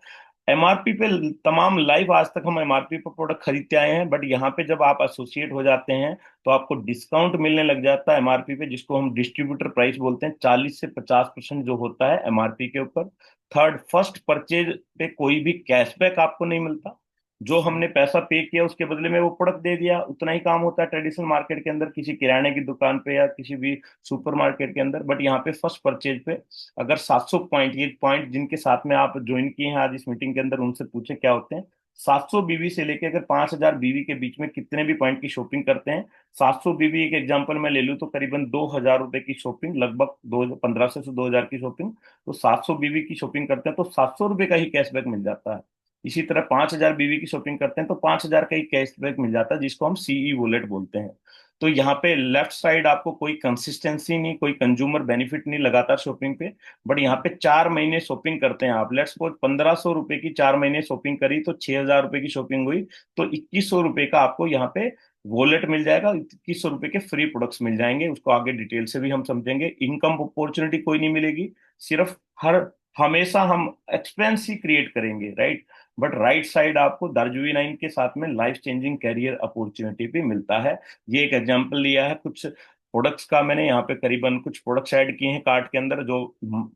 एमआरपी पे तमाम लाइव आज तक हम एमआरपी पे प्रोडक्ट खरीदते आए हैं, बट यहाँ पे जब आप एसोसिएट हो जाते हैं तो आपको डिस्काउंट मिलने लग जाता है एमआरपी पे, जिसको हम डिस्ट्रीब्यूटर प्राइस बोलते हैं। 40 से 50% जो होता है एमआरपी के ऊपर। थर्ड, फर्स्ट परचेज पे कोई भी कैशबैक आपको नहीं मिलता। जो हमने पैसा पे किया उसके बदले में वो प्रोडक्ट दे दिया, उतना ही काम होता है ट्रेडिशनल मार्केट के अंदर, किसी किराने की दुकान पे या किसी भी सुपरमार्केट के अंदर। बट यहाँ पे फर्स्ट परचेज पे अगर 700 पॉइंट, ये पॉइंट जिनके साथ में आप ज्वाइन किए हैं आज इस मीटिंग के अंदर, उनसे पूछे क्या होते हैं। 700 बीवी से लेके अगर 5000 बीवी के बीच में कितने भी पॉइंट की शॉपिंग करते हैं, 700 बीवी एक एग्जांपल मैं ले लूं तो करीबन 2000 रुपए की शॉपिंग, लगभग दो 1500 से 2000 की शॉपिंग। तो 700 बीवी की शॉपिंग करते हैं तो 700 रुपए का ही कैशबैक मिल जाता है। इसी तरह 5000 बीवी की शॉपिंग करते हैं तो 5000 का ही कैशबैक मिल जाता है, जिसको हम सीई वॉलेट बोलते हैं। तो यहाँ पे लेफ्ट साइड आपको कोई कंसिस्टेंसी नहीं, कोई कंज्यूमर बेनिफिट नहीं लगातार शॉपिंग पे। बट यहाँ पे 4 महीने शॉपिंग करते हैं आप, लेट्स सपोज 1500 रुपए की 4 महीने शॉपिंग करी तो 6000 रुपए की शॉपिंग हुई, तो 2100 रुपए का आपको यहाँ पे वॉलेट मिल जाएगा, 2100 रुपए के फ्री प्रोडक्ट्स मिल जाएंगे। उसको आगे डिटेल से भी हम समझेंगे। इनकम अपॉर्चुनिटी कोई नहीं मिलेगी, सिर्फ हर हमेशा हम एक्सपेंस ही क्रिएट करेंगे, राइट। बट राइट साइड आपको दार्जुई 9 के साथ में लाइफ चेंजिंग कैरियर अपॉर्चुनिटी भी मिलता है। ये एक एग्जांपल लिया है कुछ प्रोडक्ट्स का मैंने, यहाँ पे करीबन कुछ प्रोडक्ट्स ऐड किए हैं कार्ट के अंदर जो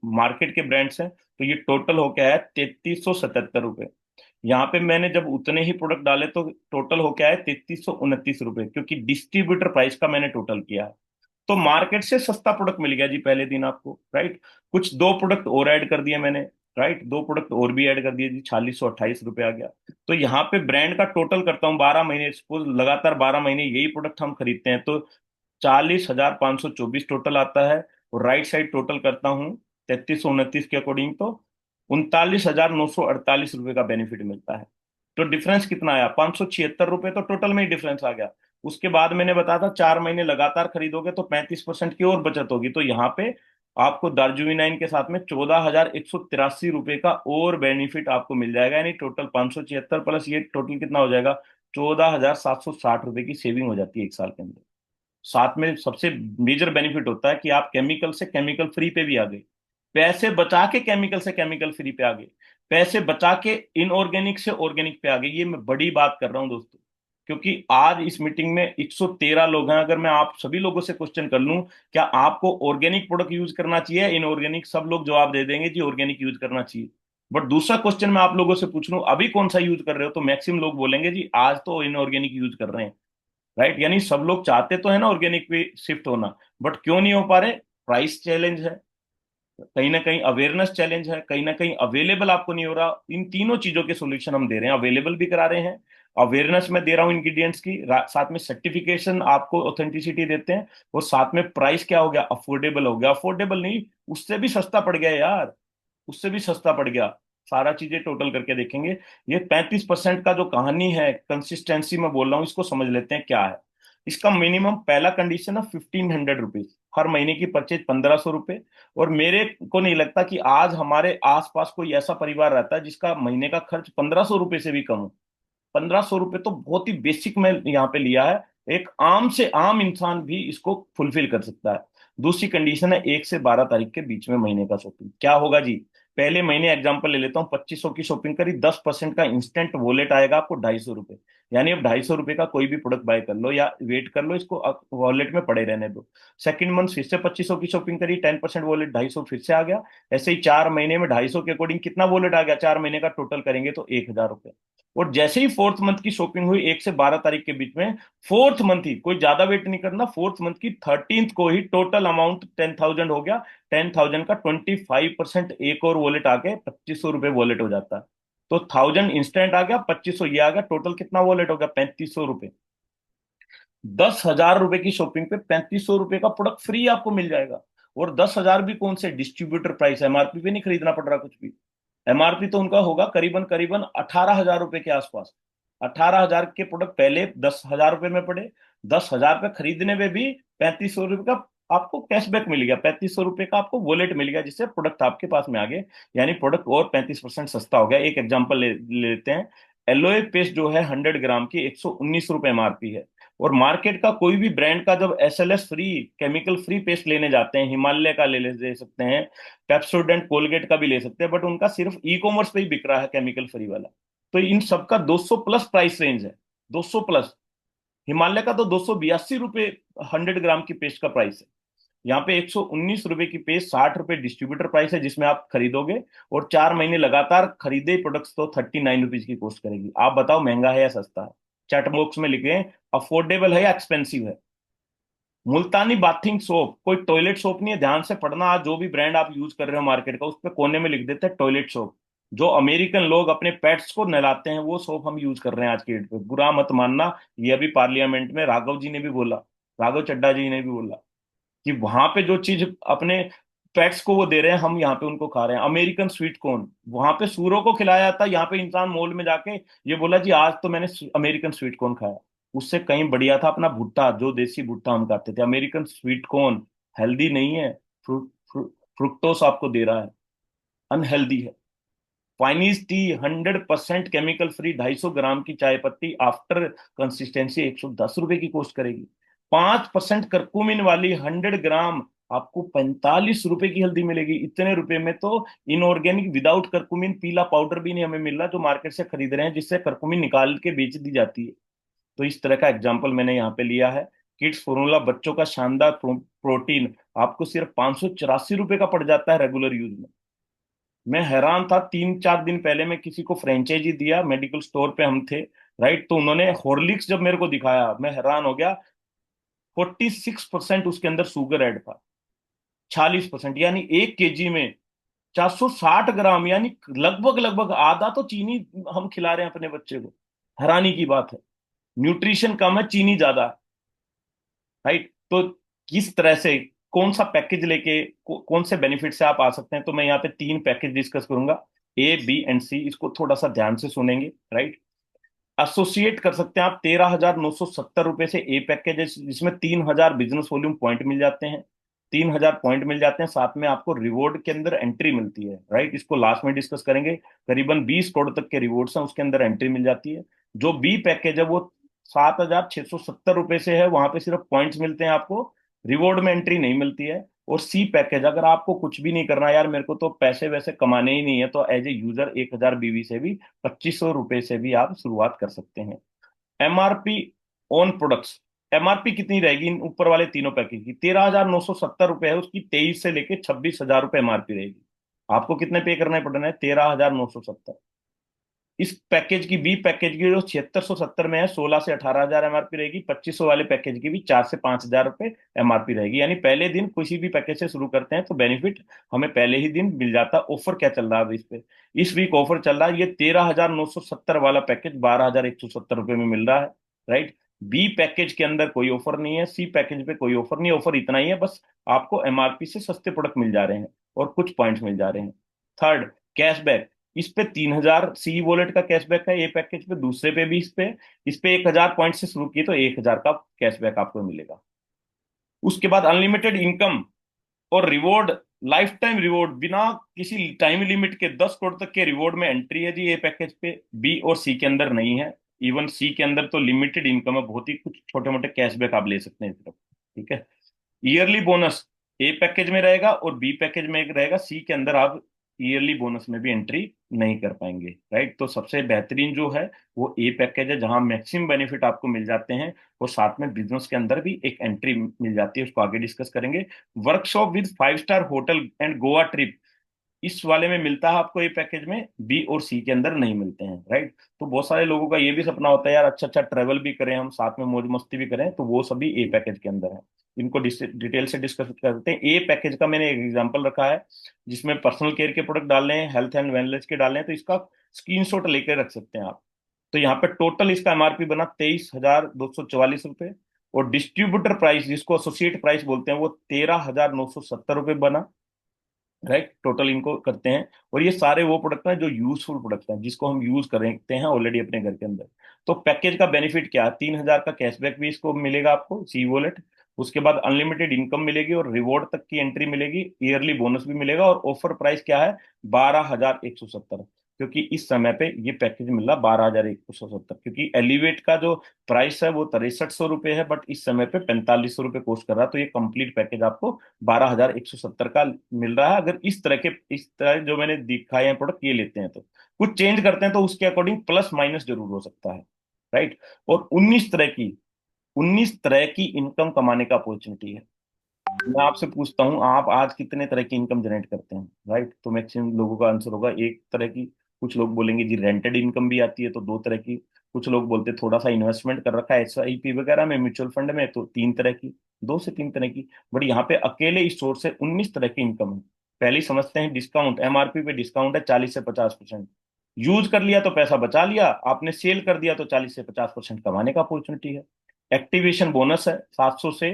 मार्केट के ब्रांड्स हैं। तो ये टोटल हो गया है 3377 रुपये। यहाँ पे मैंने जब उतने ही प्रोडक्ट डाले तो टोटल हो गया है 3329 रुपये, क्योंकि डिस्ट्रीब्यूटर प्राइस का मैंने टोटल किया है। तो मार्केट से सस्ता प्रोडक्ट मिल गया जी पहले दिन आपको, राइट। कुछ दो प्रोडक्ट और ऐड कर दिए मैंने, राइट, दो प्रोडक्ट और भी ऐड कर दिए जी, 4628 रुपये आ गया। तो यहाँ पे ब्रांड का टोटल करता हूँ 12 महीने, सपोज लगातार 12 महीने यही प्रोडक्ट हम खरीदते हैं तो 40,524 टोटल आता है। और राइट साइड टोटल करता हूँ 3329 के अकॉर्डिंग, तो 39,948 रुपये का बेनिफिट मिलता है। तो डिफरेंस कितना आया? 576 रुपये तो टोटल में ही डिफरेंस आ गया। उसके बाद मैंने बताया था 4 महीने लगातार खरीदोगे तो 35% की और बचत होगी। तो यहाँ पे आपको दार्जिलिंग 9 के साथ में 14,183 रुपये का और बेनिफिट आपको मिल जाएगा, यानी टोटल 576 प्लस ये टोटल कितना हो जाएगा? 14,760 रुपये की सेविंग हो जाती है एक साल के अंदर। साथ में सबसे मेजर बेनिफिट होता है कि आप केमिकल से केमिकल फ्री पे भी आ गए, पैसे बचा के केमिकल से केमिकल फ्री पे आ गए, पैसे बचा के इनऑर्गेनिक से ऑर्गेनिक पे आ गए। ये मैं बड़ी बात कर रहा हूं दोस्तों, क्योंकि आज इस मीटिंग में 113 लोग हैं। अगर मैं आप सभी लोगों से क्वेश्चन कर लूं क्या आपको ऑर्गेनिक प्रोडक्ट यूज करना चाहिए इनऑर्गेनिक, सब लोग जवाब दे देंगे जी ऑर्गेनिक यूज करना चाहिए। बट दूसरा क्वेश्चन मैं आप लोगों से पूछ लूं अभी कौन सा यूज कर रहे हो, तो मैक्सिमम लोग बोलेंगे जी आज तो इनऑर्गेनिक यूज कर रहे हैं, राइट। यानी सब लोग चाहते तो है ना ऑर्गेनिक पे शिफ्ट होना, बट क्यों नहीं हो पा रहे? प्राइस चैलेंज है, कहीं ना कहीं अवेयरनेस चैलेंज है, कहीं ना कहीं अवेलेबल आपको नहीं हो रहा। इन तीनों चीजों के सॉल्यूशन हम दे रहे हैं, अवेलेबल भी करा रहे हैं, अवेयरनेस में दे रहा हूँ इंग्रेडिएंट्स की, साथ में सर्टिफिकेशन आपको ऑथेंटिसिटी देते हैं, और साथ में प्राइस क्या हो गया? अफोर्डेबल हो गया। अफोर्डेबल नहीं, उससे भी सस्ता पड़ गया यार, उससे भी सस्ता पड़ गया। सारा चीजें टोटल करके देखेंगे। ये 35% का जो कहानी है कंसिस्टेंसी में बोल रहा हूँ, इसको समझ लेते हैं क्या है। इसका मिनिमम पहला कंडीशन है 1500 रुपीज, हर महीने की परचेज 1500 रुपये। और मेरे को नहीं लगता कि आज हमारे आसपास कोई ऐसा परिवार रहता है जिसका महीने का खर्च 1500 रुपये से भी कम हो। 1500 रुपये तो बहुत ही बेसिक में यहाँ पे लिया है, एक आम से आम इंसान भी इसको फुलफिल कर सकता है। दूसरी कंडीशन है 1 से 12 तारीख के बीच में महीने का शॉपिंग। क्या होगा जी? पहले महीने एग्जांपल ले लेता हूँ, 2500 की शॉपिंग करी, 10% का इंस्टेंट वॉलेट आएगा आपको 250 रुपये। यानी अब 250 रुपये का कोई भी प्रोडक्ट बाय कर लो या वेट कर लो, इसको वॉलेट में पड़े रहने दो। सेकंड मंथ फिर से 2500 की शॉपिंग करी, 10% वॉलेट 250 फिर से आ गया। ऐसे ही 4 महीने में 250 के अकॉर्डिंग कितना वॉलेट आ गया? 4 महीने का टोटल करेंगे तो 1000 रुपये। और जैसे ही फोर्थ मंथ की शॉपिंग हुई 1 से 12 तारीख के बीच में, फोर्थ मंथ ही, कोई ज्यादा वेट नहीं करना, फोर्थ मंथ की 13th को ही टोटल अमाउंट 10,000 हो गया। 10,000 का 25% एक और वॉलेट आके 2500 रुपये वॉलेट हो जाता है। तो 1000 इंस्टेंट आ गया, 2500 ये आ गया, टोटल कितना वॉलेट हो गया? 3500 रुपये। 10,000 रुपए की शॉपिंग पे 3500 रुपये का प्रोडक्ट फ्री आपको मिल जाएगा। और 10,000 भी कौन से? डिस्ट्रीब्यूटर प्राइस, एमआरपी पे नहीं खरीदना पड़ रहा कुछ भी। एमआरपी तो उनका होगा करीबन करीबन 18,000 रुपए के आसपास। 18,000 के प्रोडक्ट पहले 10,000 रुपए में पड़े, 10,000 पे खरीदने में भी 3500 रुपये का आपको कैशबैक मिल गया, 3500 रुपये का आपको वॉलेट मिल गया, जिससे प्रोडक्ट आपके पास में आ गए। यानी प्रोडक्ट और 35% सस्ता हो गया। एक एग्जांपल लेते हैं, एलोए पेस्ट जो है 100 ग्राम की 119 रुपये एमआरपी है, और मार्केट का कोई भी ब्रांड का जब SLS free, chemical free paste लेने जाते हैं, हिमालय का ले सकते हैं, पेप्सोडेंट कोलगेट का भी ले सकते हैं, बट उनका सिर्फ ई कॉमर्स पे ही बिक रहा है केमिकल फ्री वाला। तो इन सबका 200 प्लस प्राइस रेंज है, 200 प्लस। हिमालय का तो 282 रुपये 100 ग्राम की पेस्ट का प्राइस है। यहाँ पे 119 रुपए की पेस्ट, 60 रुपए डिस्ट्रीब्यूटर प्राइस है जिसमें आप खरीदोगे, और 4 महीने लगातार खरीदे प्रोडक्ट्स तो 39 रुपीज की कॉस्ट करेगी। आप बताओ महंगा है या सस्ता है? चैट बॉक्स में लिखे अफोर्डेबल है या एक्सपेंसिव है। मुल्तानी बाथिंग सोप कोई टॉयलेट सोप नहीं है, ध्यान से पढ़ना। आज जो भी ब्रांड आप यूज कर रहे हो मार्केट का, उस पे कोने में लिख देते हैं टॉयलेट सोप। जो अमेरिकन लोग अपने पेट्स को नहलाते हैं वो सोप हम यूज कर रहे हैं आज के डेट पे, बुरा मत मानना। ये अभी पार्लियामेंट में राघव जी ने भी बोला, राघव चड्ढा जी ने भी बोला कि वहां पे जो चीज अपने पेट्स को वो दे रहे हैं, हम यहाँ पे उनको खा रहे हैं। अमेरिकन स्वीट कॉर्न वहां पे सूरों को खिलाया जाता है, यहाँ पे इंसान मॉल में जाके ये बोला जी आज तो मैंने अमेरिकन स्वीट कॉर्न खाया। उससे कहीं बढ़िया था अपना भुट्टा, जो देसी भुट्टा हम खाते थे। अमेरिकन स्वीट कॉर्न हेल्दी नहीं है, फ्रुक्टोस आपको दे रहा है, अनहेल्दी है। फाइनीज टी 100% केमिकल फ्री, 250 ग्राम की चाय पत्ती आफ्टर कंसिस्टेंसी 110 रुपए की कॉस्ट करेगी। 5% करकुमिन वाली 100 ग्राम आपको 45 रुपए की हल्दी मिलेगी। इतने रुपए में तो इनऑर्गेनिक विदाउट करकुमिन पीला पाउडर भी नहीं हमें मिल रहा, जो मार्केट से खरीद रहे हैं, जिससे करकुमिन निकाल के बेच दी जाती है। तो इस तरह का एग्जाम्पल मैंने यहाँ पे लिया है। किड्स फॉर्मूला बच्चों का शानदार प्रोटीन आपको सिर्फ 584 रुपए का पड़ जाता है रेगुलर यूज में। मैं हैरान था, 3-4 दिन पहले मैं किसी को फ्रेंचाइजी दिया, मेडिकल स्टोर पे हम थे, राइट, तो उन्होंने हॉर्लिक्स जब मेरे को दिखाया मैं हैरान हो गया। 46% उसके अंदर शुगर ऐड था, 46%, यानी 1 केजी में 460 ग्राम, यानी लगभग लगभग आधा तो चीनी हम खिला रहे हैं अपने बच्चे को। हैरानी की बात है, न्यूट्रिशन कम है, चीनी ज्यादा है, राइट। तो किस तरह से कौन सा पैकेज लेके कौन से बेनिफिट से आप आ सकते हैं, तो मैं यहाँ पे 3 पैकेज डिस्कस करूंगा, ए बी एंड सी। इसको थोड़ा सा ध्यान से सुनेंगे, राइट। एसोसिएट कर सकते हैं आप 13,970 रुपए से, ए पैकेज है जिसमें 3,000 बिजनेस वॉल्यूम पॉइंट मिल जाते हैं। 3,000 पॉइंट मिल जाते हैं, साथ में आपको रिवॉर्ड के अंदर एंट्री मिलती है, राइट। इसको लास्ट में डिस्कस करेंगे। करीबन 20 करोड़ तक के रिवॉर्ड्स हैं, उसके अंदर एंट्री मिल जाती है। जो बी पैकेज है वो 7,670 रुपए से है, वहां पे सिर्फ पॉइंट्स मिलते हैं आपको, रिवॉर्ड में एंट्री नहीं मिलती है। और सी पैकेज, अगर आपको कुछ भी नहीं करना यार, मेरे को तो पैसे वैसे कमाने ही नहीं है, तो एज ए यूजर 1,000 BV से भी, 2,500 रुपए से भी आप शुरुआत कर सकते हैं। एमआरपी ऑन प्रोडक्ट्स, एमआरपी कितनी रहेगी इन ऊपर वाले तीनों पैकेज की? 13,970 रुपए है, उसकी 23 से लेके 26,000 रुपए एमआरपी रहेगी। आपको कितने पे करने पड़ रहे हैं? 13,970। इस पैकेज की, बी पैकेज की जो 7670 में है, 16 से 18,000 एमआरपी रहेगी। 2500 वाले पैकेज की भी 4 से 5,000 रुपए एमआरपी रहेगी। यानी पहले दिन किसी भी पैकेज से शुरू करते हैं तो बेनिफिट हमें पहले ही दिन मिल जाता है। ऑफर क्या चल रहा है अभी इस पे? इस वीक ऑफर चल रहा है, ये 13,970 वाला पैकेज 12,170 रुपए में मिल रहा है, राइट। बी पैकेज के अंदर कोई ऑफर नहीं है, सी पैकेज पे कोई ऑफर नहीं है। ऑफर इतना ही है, बस आपको एमआरपी से सस्ते प्रोडक्ट मिल जा रहे हैं और कुछ पॉइंट्स मिल जा रहे हैं। Third, cashback. इस पे 3,000 सी वॉलेट का कैशबैक है, ये पैकेज पे। दूसरे पे भी इस पे 1,000 पॉइंट से शुरू किए तो 1,000 का कैशबैक आपको मिलेगा। उसके बाद अनलिमिटेड इनकम और रिवॉर्ड, लाइफ टाइम रिवॉर्ड, बिना किसी टाइम लिमिट के 10 करोड़ तक के रिवॉर्ड में एंट्री है जी ये पैकेज पे। बी और सी के अंदर नहीं है। इवन सी के अंदर तो लिमिटेड इनकम है, बहुत ही कुछ छोटे मोटे कैशबैक आप ले सकते हैं सिर्फ, ठीक है। ईयरली बोनस ए पैकेज में रहेगा और बी पैकेज में एक रहेगा, सी के अंदर आप ईयरली बोनस में भी एंट्री नहीं कर पाएंगे, राइट। तो सबसे बेहतरीन जो है वो ए पैकेज है, जहां मैक्सिमम बेनिफिट आपको मिल जाते हैं और साथ में बिजनेस के अंदर भी एक एंट्री मिल जाती है, उसको आगे डिस्कस करेंगे। Workshop with 5 star hotel and Goa trip, इस वाले में मिलता है आपको ए पैकेज में, बी और सी के अंदर नहीं मिलते हैं, राइट। तो बहुत सारे लोगों का ये भी सपना होता है यार, अच्छा अच्छा ट्रेवल भी करें हम, साथ में मौज मस्ती भी करें, तो वो सभी ए पैकेज के अंदर है। इनको डिटेल से डिस्कस करते हैं। ए पैकेज का मैंने एक एग्जांपल रखा है जिसमें पर्सनल केयर के प्रोडक्ट डालने हैं, हेल्थ एंड वेलनेस के डालने हैं, तो इसका स्क्रीनशॉट लेकर रख सकते हैं आप। तो यहाँ पे टोटल इसका एमआरपी बना 23,244 रुपए, और डिस्ट्रीब्यूटर प्राइस जिसको एसोसिएट प्राइस बोलते हैं वो 13,970 रुपए बना, राइट। टोटल इनको करते हैं, और ये सारे वो प्रोडक्ट हैं जो यूजफुल प्रोडक्ट हैं, जिसको हम यूज करते हैं ऑलरेडी अपने घर के अंदर। तो पैकेज का बेनिफिट क्या है? 3,000 का कैशबैक भी इसको मिलेगा आपको, सी वॉलेट। उसके बाद अनलिमिटेड इनकम मिलेगी और रिवॉर्ड तक की एंट्री मिलेगी, ईयरली बोनस भी मिलेगा, और ऑफर प्राइस क्या है? 12,170। क्योंकि इस समय पे ये पैकेज मिल रहा 12,170, क्योंकि एलिवेट का जो प्राइस है वो 6300 रुपये है, बट इस समय पे 4500 रुपये कोस्ट कर रहा है। तो ये कंप्लीट पैकेज आपको 12,170 का मिल रहा है, अगर इस तरह जो मैंने दिखाए हैं प्रोडक्ट ये लेते हैं तो। कुछ चेंज करते हैं तो उसके अकॉर्डिंग प्लस माइनस जरूर हो सकता है, राइट। और 19 तरह की इनकम कमाने का अपॉर्चुनिटी है। मैं आपसे पूछता हूँ, आप आज कितने तरह की इनकम जनरेट करते हैं, राइट। तो मैक्सिमम लोगों का आंसर होगा एक तरह की। कुछ लोग बोलेंगे जी रेंटेड इनकम भी आती है, तो 2 तरह की। कुछ लोग बोलते हैं थोड़ा सा इन्वेस्टमेंट कर रखा है SIP वगैरह में, म्यूचुअल फंड में, तो 3 तरह की। 2 से 3 तरह की। बट यहाँ पे अकेले इस सोर्स से 19 तरह की इनकम है। पहले ही समझते हैं डिस्काउंट, MRP पे डिस्काउंट है 40 से 50%। यूज कर लिया तो पैसा बचा लिया, आपने सेल कर दिया तो 40 से 50% कमाने का अपॉर्चुनिटी है। एक्टिवेशन बोनस है 700 से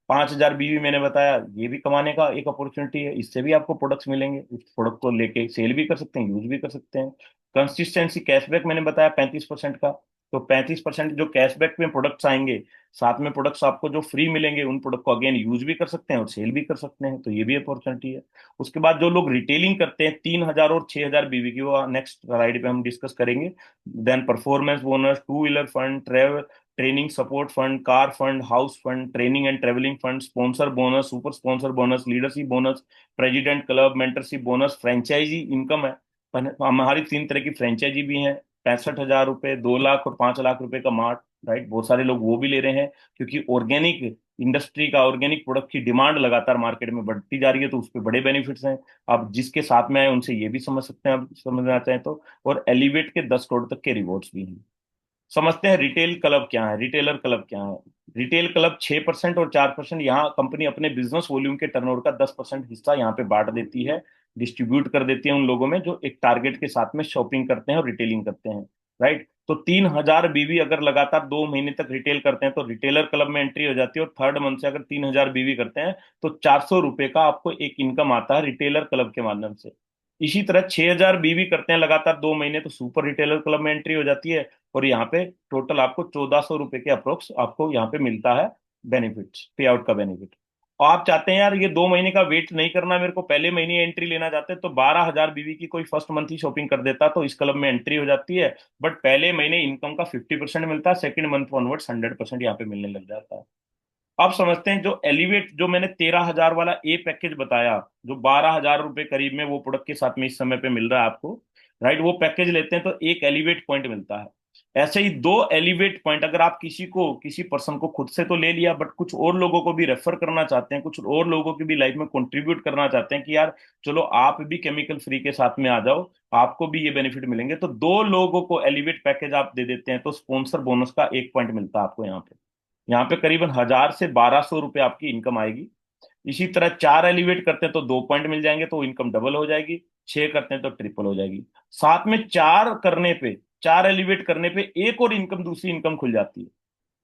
5,000 बीवी, मैंने बताया ये भी कमाने का एक अपॉर्चुनिटी है। इससे भी आपको प्रोडक्ट्स मिलेंगे, उस प्रोडक्ट को लेके सेल भी कर सकते हैं, यूज भी कर सकते हैं। कंसिस्टेंसी कैशबैक मैंने बताया 35% का। तो 35% जो कैशबैक में प्रोडक्ट्स आएंगे, साथ में प्रोडक्ट्स आपको जो फ्री मिलेंगे, उन प्रोडक्ट को अगेन यूज भी कर सकते हैं और सेल भी कर सकते हैं, तो ये भी अपॉर्चुनिटी है। उसके बाद जो लोग रिटेलिंग करते हैं 3,000 और 6,000 बीवी की, वो नेक्स्ट स्लाइड पे हम डिस्कस करेंगे। Then performance bonus, two wheeler fund, travel training support fund, car fund, house fund, training and travelling fund, sponsor bonus, super sponsor bonus, leadership bonus, president club mentorship bonus, franchisee income है। हमारी 3 तरह की franchise भी है, 65,000 रुपए, 2 लाख और 5 लाख रुपए का मार्ट, राइट। बहुत सारे लोग वो भी ले रहे हैं, क्योंकि ऑर्गेनिक इंडस्ट्री का, ऑर्गेनिक प्रोडक्ट की डिमांड लगातार मार्केट में बढ़ती जा रही है, तो उस पर बड़े बेनिफिट्स हैं। आप जिसके साथ में आए उनसे ये भी समझ सकते हैं, आप समझना चाहें तो। और एलिवेट के 10 करोड़ तक के रिवॉर्ड्स भी हैं। समझते हैं रिटेल क्लब क्या है, रिटेलर क्लब क्या है। रिटेल क्लब 6% और 4%, यहाँ कंपनी अपने बिजनेस वॉल्यूम के टर्नओवर का 10% हिस्सा यहाँ पे बांट देती है, डिस्ट्रीब्यूट कर देती है उन लोगों में जो एक टारगेट के साथ में शॉपिंग करते हैं और रिटेलिंग करते हैं, राइट। तो 3,000 बीवी अगर लगातार 2 महीने तक रिटेल करते हैं तो रिटेलर क्लब में एंट्री हो जाती है, और थर्ड मंथ से अगर 3,000 बीवी करते हैं तो 400 रुपए का आपको एक इनकम आता है रिटेलर क्लब के माध्यम से। इसी तरह 6,000 बीवी करते हैं लगातार 2 महीने, तो सुपर रिटेलर क्लब में एंट्री हो जाती है, और यहाँ पे टोटल आपको 1,400 रुपए के अप्रोक्स आपको यहाँ पे मिलता है बेनिफिट्स, पे आउट का बेनिफिट। और आप चाहते हैं यार ये 2 महीने का वेट नहीं करना, मेरे को पहले महीने एंट्री लेना चाहते हैं, तो 12,000 बीवी की कोई फर्स्ट मंथ ही शॉपिंग कर देता तो इस क्लब में एंट्री हो जाती है। बट पहले महीने इनकम का 50% मिलता है, सेकंड मंथ ऑनवर्ड्स 100% यहाँ पे मिलने लग जाता है। आप समझते हैं जो एलिवेट, जो मैंने 13,000 वाला ए पैकेज बताया, जो 12,000 रुपए करीब में वो प्रोडक्ट के साथ में इस समय पे मिल रहा है आपको, राइट। वो पैकेज लेते हैं तो एक एलिवेट पॉइंट मिलता है। ऐसे ही 2 एलिवेट पॉइंट अगर आप किसी पर्सन को खुद से तो ले लिया, बट कुछ और लोगों को भी रेफर करना चाहते हैं, कुछ और लोगों की भी लाइफ में कंट्रीब्यूट करना चाहते हैं कि यार चलो आप भी केमिकल फ्री के साथ में आ जाओ, आपको भी ये बेनिफिट मिलेंगे, तो 2 लोगों को एलिवेट पैकेज आप दे देते हैं, तो स्पॉन्सर बोनस का 1 पॉइंट मिलता है आपको यहाँ पे करीबन 1,000 से 1,200 रुपये आपकी इनकम आएगी। इसी तरह 4 एलिवेट करते हैं तो 2 पॉइंट मिल जाएंगे, तो इनकम डबल हो जाएगी। 6 करते हैं तो ट्रिपल हो जाएगी। साथ में 4 एलिवेट करने पे एक और इनकम, दूसरी इनकम खुल जाती है।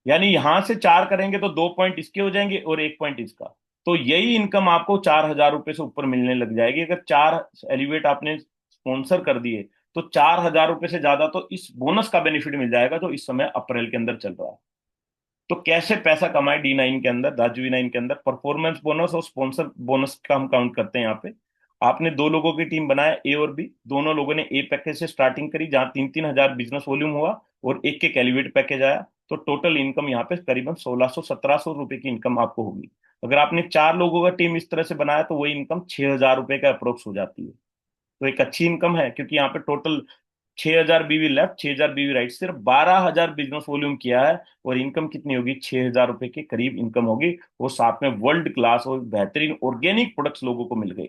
यानी यहां से 4 करेंगे तो 2 पॉइंट इसके हो जाएंगे और 1 पॉइंट इसका। तो यही इनकम आपको 4,000 रुपये से ऊपर मिलने लग जाएगी, अगर 4 एलिवेट आपने स्पॉन्सर कर दिए, तो 4,000 रुपये से ज्यादा तो इस बोनस का बेनिफिट मिल जाएगा जो इस समय अप्रैल के अंदर चल रहा है। तो कैसे पैसा कमाए D9 के अंदर, राजू V9 के अंदर, परफॉर्मेंस बोनस और स्पॉन्सर बोनस का हम काउंट करते हैं यहाँ पे। आपने 2 लोगों की टीम बनाया, ए और बी, दोनों लोगों ने ए पैकेज से स्टार्टिंग करी, जहां 3-3 हजार बिजनेस वॉल्यूम हुआ, और एक एक एलिवेट पैकेज आया। तो टोटल इनकम यहाँ पे करीबन 1,600-1,700 रुपए की इनकम आपको होगी। अगर आपने 4 लोगों का टीम इस तरह से बनाया तो वही इनकम 6,000 रुपए का अप्रोक्स हो जाती है। तो एक अच्छी इनकम है, क्योंकि यहाँ पे टोटल 6,000 बीवी लेफ्ट, 6,000 बीवी राइट, सिर्फ 12,000 बिजनेस वॉल्यूम किया है, और इनकम कितनी होगी, 6,000 रुपए के करीब इनकम होगी। वो साथ में वर्ल्ड क्लास और बेहतरीन ऑर्गेनिक प्रोडक्ट्स लोगों को मिल गई।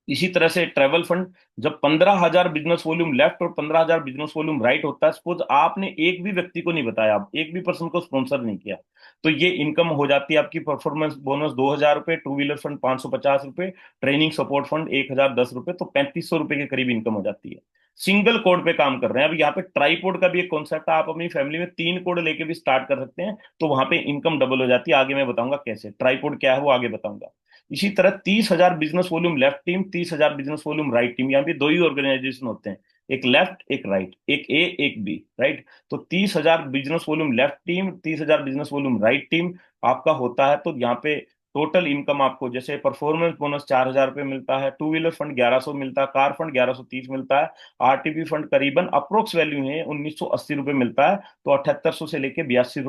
इसी तरह से ट्रेवल फंड, जब 15,000 बिजनेस वॉल्यूम लेफ्ट और 15,000 बिजनेस वॉल्यूम राइट होता है, सपोज आपने एक भी व्यक्ति को नहीं बताया, आप एक भी पर्सन को स्पॉन्सर नहीं किया, तो ये इनकम हो जाती है आपकी। परफॉर्मेंस बोनस 2,000 रुपये, टू व्हीलर फंड 550 रुपये, ट्रेनिंग सपोर्ट फंड 1,010 रुपये, तो 3,500 रुपये के करीब इनकम हो जाती है। सिंगल कोड पे काम कर रहे हैं। अब यहाँ पे ट्राईपोड का भी एक कॉन्सेप्ट है, आप अपनी फैमिली में 3 कोड लेके भी स्टार्ट कर सकते हैं, तो वहां पे इनकम डबल हो जाती है। आगे मैं बताऊंगा कैसे, ट्राईपोड क्या है वो आगे बताऊंगा। इसी तरह 30,000 business volume left team, 30,000 business volume right team, यहाँ पे 2 ही ऑर्गेनाइजेशन होते हैं, एक लेफ्ट एक राइट, एक ए एक बी, राइट। तो 30,000 business volume left team, 30,000 business volume right team आपका होता है, तो यहाँ पे टोटल इनकम आपको, जैसे परफॉर्मेंस बोनस 4,000 रुपये मिलता है, टू व्हीलर फंड 1,100 मिलता है, कार फंड 1,130 मिलता है, आरटीपी फंड करीबन अप्रोक्स वैल्यू है 1,980 रुपये मिलता है। तो 7,800 से लेके 82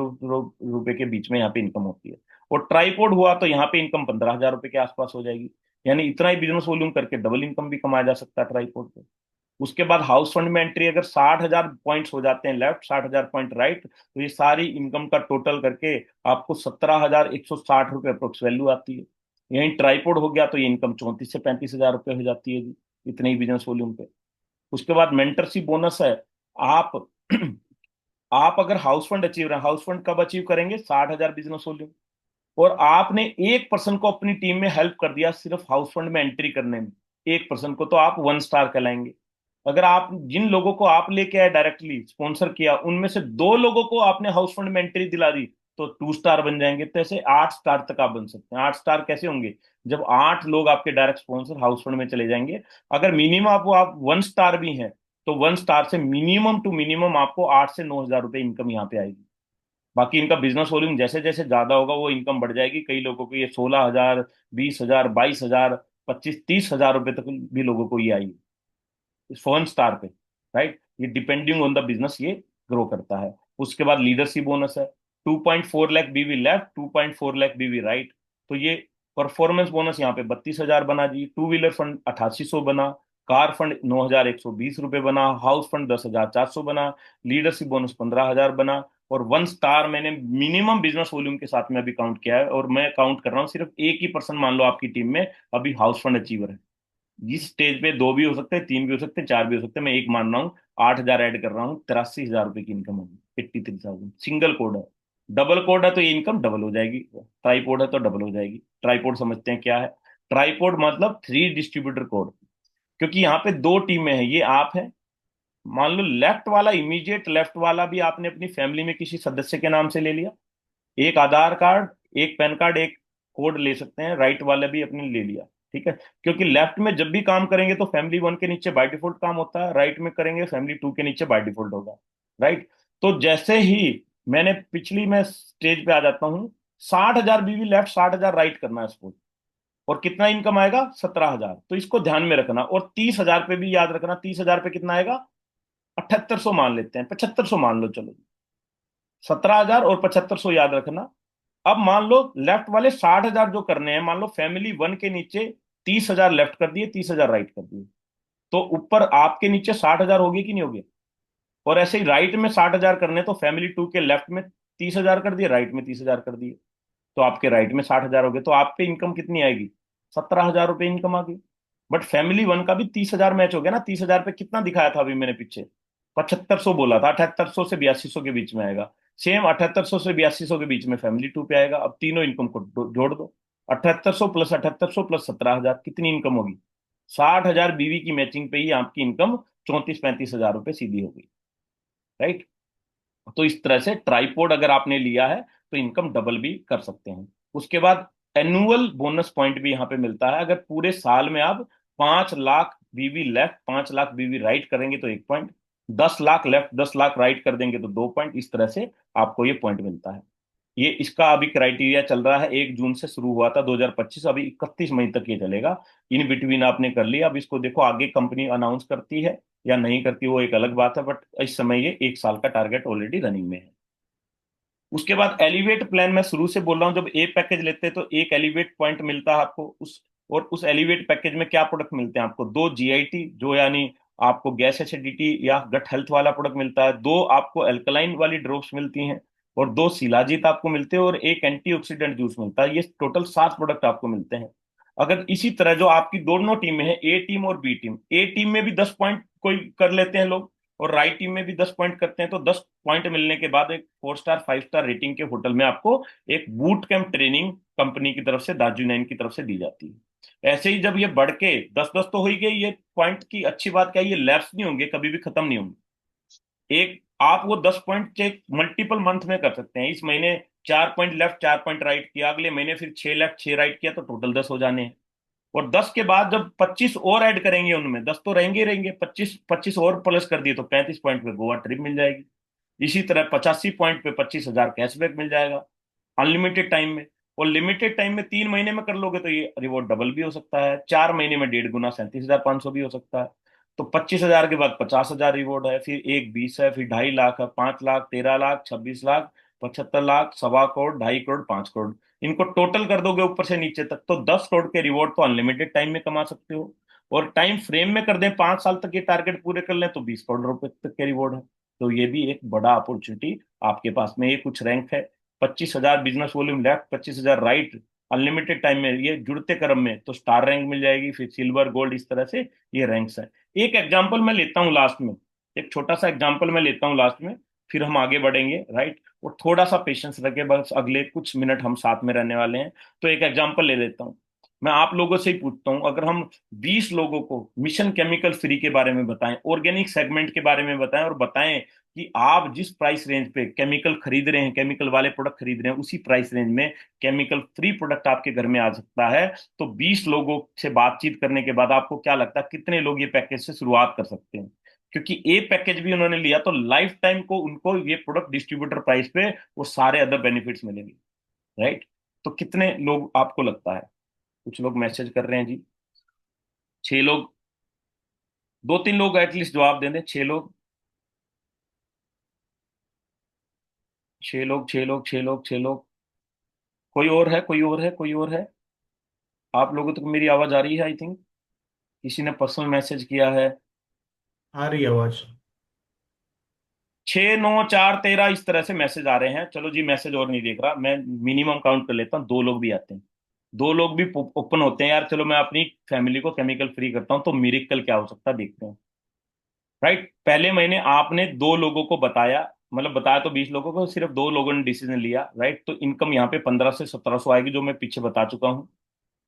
रुपये के बीच में यहाँ पे इनकम होती है। और ट्राईपोड हुआ तो यहाँ पे इनकम 15,000 रुपये के आसपास हो जाएगी। यानी इतना ही बिजनेस वॉल्यूम करके डबल इनकम भी कमाया जा सकता है ट्राईपोड पे। उसके बाद हाउस फंड में एंट्री अगर 60,000 पॉइंट्स हो जाते हैं लेफ्ट, 60,000 पॉइंट राइट, तो ये सारी इनकम का टोटल करके आपको 17,160 रुपये अप्रोक्स वैल्यू आती है। यहीं ट्राईपोड हो गया तो ये इनकम 34 से 35 हजार रुपये हो जाती है जी, इतने ही बिजनेस वॉल्यूम पे। उसके बाद मेंटरशिप बोनस है। आप आप अगर हाउस फंड अचीव रहे, हाउस फंड कब अचीव करेंगे? 60,000 बिजनेस वॉल्यूम। और आपने एक पर्सन को अपनी टीम में हेल्प कर दिया सिर्फ हाउस फंड में एंट्री करने में, एक पर्सन को, तो आप 1 स्टार कहलाएंगे। अगर आप जिन लोगों को आप लेके आए डायरेक्टली स्पॉन्सर किया, उनमें से 2 लोगों को आपने हाउस फंड में एंट्री दिला दी, तो 2 स्टार बन जाएंगे। तो ऐसे 8 स्टार तक आप बन सकते हैं। 8 स्टार कैसे होंगे? जब 8 लोग आपके डायरेक्ट स्पॉन्सर हाउस फंड में चले जाएंगे। अगर मिनिमम आप 1 स्टार भी हैं, तो 1 स्टार से मिनिमम टू मिनिमम आपको 8 से 9 हजार रुपये इनकम यहाँ पे आएगी। बाकी इनका बिजनेस वॉल्यूम जैसे जैसे ज्यादा होगा वो इनकम बढ़ जाएगी। कई लोगों को ये 16,000, 20,000, 22,000, 25, 30 हजार रुपये तक भी लोगों को ये आई इस 1 स्टार पे। राइट, ये डिपेंडिंग ऑन द बिजनेस ये ग्रो करता है। उसके बाद लीडरशिप बोनस है। 2.4 लाख बीवी लेफ्ट, 2.4 लाख बीवी राइट। तो ये परफॉर्मेंस बोनस यहाँ पे 32,000 बना जी। टू व्हीलर फंड 8,800 बना, कार फंड 9,120 रुपये बना, हाउस फंड 10,400 बना, लीडरशिप बोनस 15,000 बना। और 1 स्टार मैंने मिनिमम बिजनेस वॉल्यूम के साथ में अभी काउंट किया है, और मैं काउंट कर रहा हूँ सिर्फ एक ही पर्सन, मान लो आपकी टीम में अभी हाउस फंड अचीवर है। इस स्टेज पे 2 भी हो सकते हैं, 3 भी हो सकते हैं, 4 भी हो सकते हैं, मैं एक मान रहा हूँ। 8,000 ऐड कर रहा हूँ, 83,000 रुपये की इनकम होगी। 83,000 सिंगल कोड है। डबल कोड है तो ये इनकम डबल हो जाएगी। ट्राईपोड है तो डबल हो जाएगी। ट्राईपोड समझते हैं क्या है? ट्राईपोड मतलब 3 डिस्ट्रीब्यूटर कोड। क्योंकि यहाँ पे 2 टीमें हैं, ये आप हैं। मान लो लेफ्ट वाला, इमीडिएट लेफ्ट वाला भी आपने अपनी फैमिली में किसी सदस्य के नाम से ले लिया, एक आधार कार्ड, एक पैन कार्ड, एक कोड ले सकते हैं, राइट वाले भी अपने ले लिया। ठीक है, क्योंकि लेफ्ट में जब भी काम करेंगे तो फैमिली 1 के नीचे बाय डिफॉल्ट काम होता है, राइट में करेंगे फैमिली 2 के नीचे बाय डिफॉल्ट होगा। राइट। तो जैसे ही मैंने पिछली मैं स्टेज पे आ जाता हूँ, 60,000 बीवी लेफ्ट, 60,000 राइट करना है इसको, और कितना इनकम आएगा? 17,000। तो इसको ध्यान में रखना, और 30,000 पे भी याद रखना। 30,000 पे कितना आएगा? 7,800 मान लेते हैं, 7,500 मान लो, चलो। 17,000 और 7,500 याद रखना। अब मान लो लेफ्ट वाले 60,000 जो करने हैं, मान लो फैमिली 1 के नीचे 30,000 लेफ्ट कर दिए, 30,000 राइट कर दिए, तो ऊपर आपके नीचे 60,000 होगी कि नहीं होगी? और ऐसे ही राइट में 60,000 करने, तो फैमिली 2 के लेफ्ट में 30,000 कर दिए, राइट में 30,000 कर दिए, तो आपके राइट में 60,000 हो गए। तो आप पे इनकम कितनी आएगी? 17,000 रुपये इनकम आ गई। बट फैमिली 1 का भी 30,000 मैच हो गया ना। 30,000 पे कितना दिखाया था अभी मैंने पीछे? 7,500 बोला था। 7,800 से 8,200 के बीच में आएगा। सेम 7,800 से 8,200 के बीच में फैमिली 2 पे आएगा। अब तीनों इनकम को जोड़ दो। 7,800 प्लस 7,800 प्लस 17,000, कितनी इनकम होगी? 60,000 बीवी की मैचिंग पे ही आपकी इनकम 34-35 हजार रुपये सीधी हो गई। राइट। तो इस तरह से ट्राईपोड अगर आपने लिया है तो इनकम डबल भी कर सकते हैं। उसके बाद एनुअल बोनस पॉइंट भी यहाँ पे मिलता है। अगर पूरे साल में आप 5 लाख बीवी लेफ्ट, 5 लाख बीवी राइट करेंगे तो 1 point, 10 lakh left, 10 lakh right कर देंगे तो 2 पॉइंट। इस तरह से आपको ये पॉइंट मिलता है। ये इसका अभी क्राइटेरिया चल रहा है, 1 जून से शुरू हुआ था 2025, अभी 31 मई तक ये चलेगा। इन बिटवीन आपने कर लिया। अब इसको देखो आगे कंपनी अनाउंस करती है या नहीं करती, वो एक अलग बात है, बट इस समय ये 1 साल का टारगेट ऑलरेडी रनिंग में है। उसके बाद एलिवेट प्लान मैं शुरू से बोल रहा हूँ, जब ए पैकेज लेते हैं तो एक एलिवेट पॉइंट मिलता है आपको उस। और उस एलिवेट पैकेज में क्या प्रोडक्ट मिलते हैं आपको? 2 GIT, जो यानी आपको गैस एसिडिटी या गट हेल्थ वाला प्रोडक्ट मिलता है, 2 आपको अल्कलाइन वाली ड्रॉप्स मिलती हैं, और 2 शिलाजीत आपको मिलते हैं, और एक एंटीऑक्सीडेंट जूस मिलता है। ये टोटल 7 प्रोडक्ट आपको मिलते हैं। अगर इसी तरह जो आपकी दोनों टीमें हैं, ए टीम और बी टीम, ए टीम में भी 10 पॉइंट कोई कर लेते हैं लोग, और राइट टीम में भी 10 पॉइंट करते हैं, तो 10 पॉइंट मिलने के बाद एक 4 स्टार 5 स्टार रेटिंग के होटल में आपको एक बूट कैंप ट्रेनिंग कंपनी की तरफ से, दार्जिलिंग की तरफ से दी जाती है। ऐसे ही जब ये बढ़ के 10-10 तो हो ही गई, ये पॉइंट की अच्छी बात क्या है, ये लैप्स नहीं होंगे, कभी भी खत्म नहीं होंगे। एक आप वो 10 पॉइंट चेक मल्टीपल मंथ में कर सकते हैं। इस महीने 4 पॉइंट लेफ्ट, 4 पॉइंट राइट किया, अगले महीने फिर 6 लेफ्ट 6 राइट किया, तो टोटल 10 हो जाने हैं। और 10 के बाद जब 25 और ऐड करेंगे, उनमें 10 तो रहेंगे ही रहेंगे, 25 25 और प्लस कर दिए तो 35 पॉइंट पे गोवा ट्रिप मिल जाएगी। इसी तरह 85 पॉइंट पे 25,000 कैशबैक मिल जाएगा अनलिमिटेड टाइम में। और लिमिटेड टाइम में 3 महीने में कर लोगे तो ये रिवॉर्ड डबल भी हो सकता है, 4 महीने में 1.5 गुना 37,500 भी हो सकता है। तो 25,000 के बाद 50,000 रिवॉर्ड है, फिर एक 20 है, फिर 2.5 लाख है, 5 लाख, 13 लाख, 26 लाख, 75 लाख, 1.25 करोड़, 2.5 करोड़, 5 करोड़। इनको टोटल कर दोगे ऊपर से नीचे तक तो 10 करोड़ के रिवॉर्ड तो अनलिमिटेड टाइम में कमा सकते हो। और टाइम फ्रेम में कर दें 5 साल तक ये टारगेट पूरे कर लें तो 20 करोड़ रुपए तक के रिवॉर्ड है। तो ये भी एक बड़ा अपॉर्चुनिटी आपके पास में। ये कुछ रैंक है, 25,000 business volume left, 25,000 right, unlimited time में, ये जुड़ते क्रम में तो स्टार रैंक मिल जाएगी, फिर सिल्वर, गोल्ड, इस तरह से ये रैंक्स है। एक एग्जांपल मैं लेता हूँ लास्ट में, एक छोटा सा एग्जांपल मैं लेता हूँ लास्ट में, फिर हम आगे बढ़ेंगे, राइट। और थोड़ा सा पेशेंस रखे, बस अगले कुछ मिनट हम साथ में रहने वाले हैं। तो एक एग्जांपल ले लेता हूँ, मैं आप लोगों से ही पूछता हूँ, अगर हम 20 लोगों को मिशन केमिकल फ्री के बारे में बताएं, ऑर्गेनिक सेगमेंट के बारे में बताएं, और बताएं कि आप जिस प्राइस रेंज पे केमिकल खरीद रहे हैं, केमिकल वाले प्रोडक्ट खरीद रहे हैं, उसी प्राइस रेंज में केमिकल फ्री प्रोडक्ट आपके घर में आ सकता है, तो 20 लोगों से बातचीत करने के बाद आपको क्या लगता है कितने लोग ये पैकेज से शुरुआत कर सकते हैं? क्योंकि ए पैकेज भी उन्होंने लिया तो लाइफ टाइम को उनको ये प्रोडक्ट डिस्ट्रीब्यूटर प्राइस पे वो सारे अदर बेनिफिट्स मिलेंगे, राइट। तो कितने लोग आपको लगता है? कुछ लोग मैसेज कर रहे हैं जी, 6 लोग, 2-3 लोग एटलीस्ट जवाब दे दें, 6 लोग, 6 लोग, 6 लोग, 6 लोग, 6 लोग। कोई और है, कोई और है, कोई और है? आप लोगों तक मेरी आवाज आ रही है? आई थिंक किसी ने पर्सनल मैसेज किया है। आ रही है आवाज। 6, 9, 4, 13 इस तरह से मैसेज आ रहे हैं। चलो जी, मैसेज और नहीं देख रहा मैं, मिनिमम काउंट कर लेता हूँ, 2 लोग भी आते हैं, 2 लोग भी ओपन होते हैं यार। चलो मैं अपनी फैमिली को केमिकल फ्री करता हूँ, तो मिरेकल क्या हो सकता है देखते हैं, राइट। पहले महीने आपने 2 लोगों को बताया, मतलब बताया तो 20 लोगों को, सिर्फ 2 लोगों ने डिसीजन लिया, राइट। तो इनकम यहाँ पे 1500 से 1700 आएगी, जो मैं पीछे बता चुका हूँ,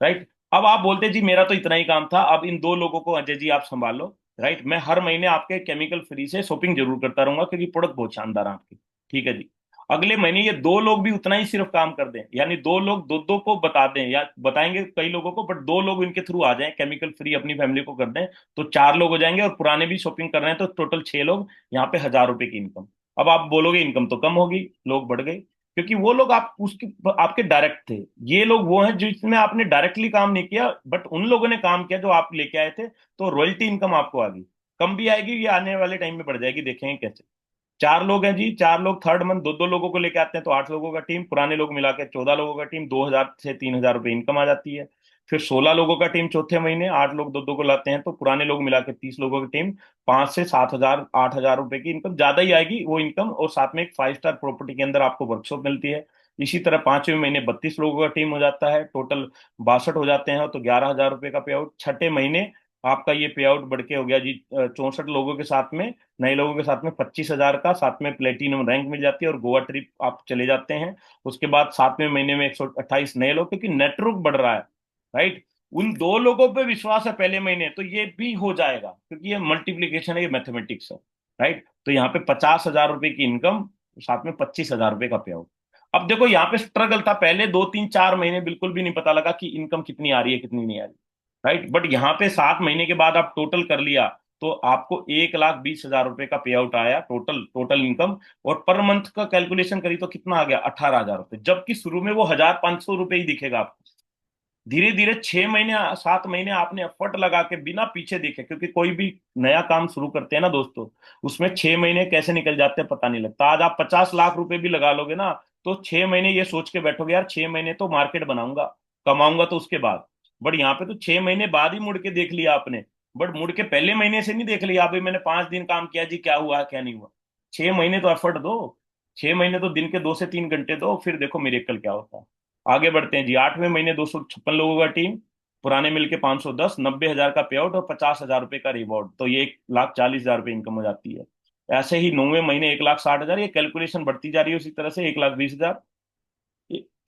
राइट। अब आप बोलते जी मेरा तो इतना ही काम था, अब इन 2 लोगों को अजय जी आप संभालो, राइट। मैं हर महीने आपके केमिकल फ्री से शॉपिंग जरूर करता रहूंगा क्योंकि प्रोडक्ट बहुत शानदार है आपके, ठीक है जी। अगले महीने ये 2 लोग भी उतना ही सिर्फ काम कर दें, यानी 2 लोग दो दो को बता दें, या बताएंगे कई लोगों को, बट 2 लोग इनके थ्रू आ जाएं, केमिकल फ्री अपनी फैमिली को कर दें, तो 4 लोग हो जाएंगे, और पुराने भी शॉपिंग कर रहे हैं, तो टोटल 6 लोग, यहाँ पे 1,000 रुपए की इनकम। अब आप बोलोगे इनकम तो कम होगी, लोग बढ़ गए, क्योंकि वो लोग आप उसके आपके डायरेक्ट थे। ये लोग वो हैं जिसमें आपने डायरेक्टली काम नहीं किया, बट उन लोगों ने काम किया जो आप लेके आए थे, तो रॉयल्टी इनकम आपको आ गई। कम भी आएगी, ये आने वाले टाइम में बढ़ जाएगी, देखेंगे कैसे। 4 लोग हैं जी, 4 लोग थर्ड मंथ 2-2 लोगों को लेके आते हैं, तो 8 लोगों का टीम, पुराने लोग मिला के 14 लोगों का टीम, 2,000 से 3,000 रुपये इनकम आ जाती है। फिर 16 लोगों का टीम चौथे महीने, 8 लोग 2-2 को लाते हैं, तो पुराने लोग मिला के 30 लोगों की टीम, 5 से 7,000, 8,000 रुपए की इनकम ज्यादा ही आएगी वो इनकम, और साथ में एक 5 स्टार प्रॉपर्टी के अंदर आपको वर्कशॉप मिलती है। इसी तरह 5वें महीने 32 लोगों का टीम हो जाता है, टोटल 62 हो जाते हैं, तो 11,000 रुपये का पे आउट। छठे महीने आपका ये पे आउट बढ़ के हो गया जी 64 लोगों के साथ में, नए लोगों के साथ में 25,000 का, साथ में प्लेटिनम रैंक मिल जाती है, और गोवा ट्रिप आप चले जाते हैं। उसके बाद 7वें महीने में 128 नए लोग, क्योंकि नेटवर्क बढ़ रहा है, राइट। उन 2 लोगों पे विश्वास है पहले महीने, तो ये भी हो जाएगा, क्योंकि ये मल्टीप्लीकेशन है, ये मैथमेटिक्स है, राइट। तो यहाँ पे 50,000 रुपए की इनकम, साथ में 25,000 रुपए का पे आउट। अब देखो यहाँ पे स्ट्रगल था, पहले 2, 3, 4 महीने बिल्कुल भी नहीं पता लगा कि इनकम कितनी आ रही है कितनी नहीं आ रही, राइट। बट यहाँ पे 7 महीने के बाद आप टोटल कर लिया, तो आपको 1,20,000 रुपए का पे आउट आया, टोटल टोटल इनकम। और पर मंथ का कैलकुलेशन करी तो कितना आ गया? 18,000 रुपए, जबकि शुरू में वो 1,500 रुपए ही दिखेगा आपको। धीरे धीरे 6 महीने 7 महीने आपने एफर्ट लगा के बिना पीछे देखे, क्योंकि कोई भी नया काम शुरू करते हैं ना दोस्तों, उसमें 6 महीने कैसे निकल जाते हैं पता नहीं लगता। आज आप 50 लाख रुपए भी लगा लोगे ना, तो 6 महीने ये सोच के बैठोगे यार 6 महीने तो मार्केट बनाऊंगा, कमाऊंगा, तो उसके बाद। बट यहाँ पे तो 6 महीने बाद ही मुड़ के देख लिया आपने, बट मुड़ के पहले महीने से नहीं देख लिया अभी मैंने 5 दिन काम किया जी, क्या हुआ क्या नहीं हुआ। 6 महीने तो एफर्ट दो, 6 महीने तो दिन के 2 से 3 घंटे दो, फिर देखो मिरेकल क्या होता है। आगे बढ़ते हैं जी, 8वें महीने 256 लोगों का टीम, पुराने मिलके 510, 90,000 का पे आउट, और 50,000 रुपए का रिवॉर्ड, तो ये 1,40,000 रुपये इनकम हो जाती है। ऐसे ही 9वें महीने 1,60,000, ये कैलकुलेशन बढ़ती जा रही है उसी तरह से, 1,20,000।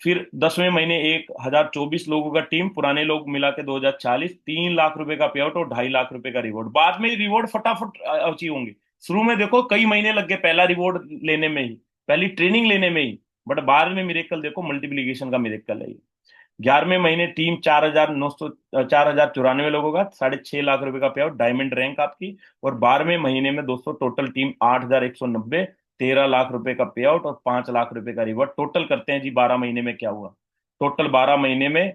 फिर 10वें महीने 1,024 लोगों का टीम, पुराने लोग मिला के 2,040, 3 लाख रुपए का पे आउट, और 2.5 लाख रुपए का रिवॉर्ड। बाद में रिवॉर्ड फटाफट अचीव होंगे। शुरू में देखो कई महीने लग गए पहला रिवॉर्ड लेने में ही, पहली ट्रेनिंग लेने में ही, बट बाद में मिरेकल देखो, मल्टीप्लीकेशन का मिरेकल है ये। 11वें महीने टीम 4,094 लोगों का, 6.5 लाख रुपए का पे आउट, डायमंड रैंक आपकी। और 12वें महीने में दोस्तों टोटल टीम 8,190, 13 लाख रुपए का पे आउट, और 5 लाख रुपए का रिवॉर्ड। टोटल करते हैं जी 12 महीने में क्या हुआ। टोटल 12 महीने में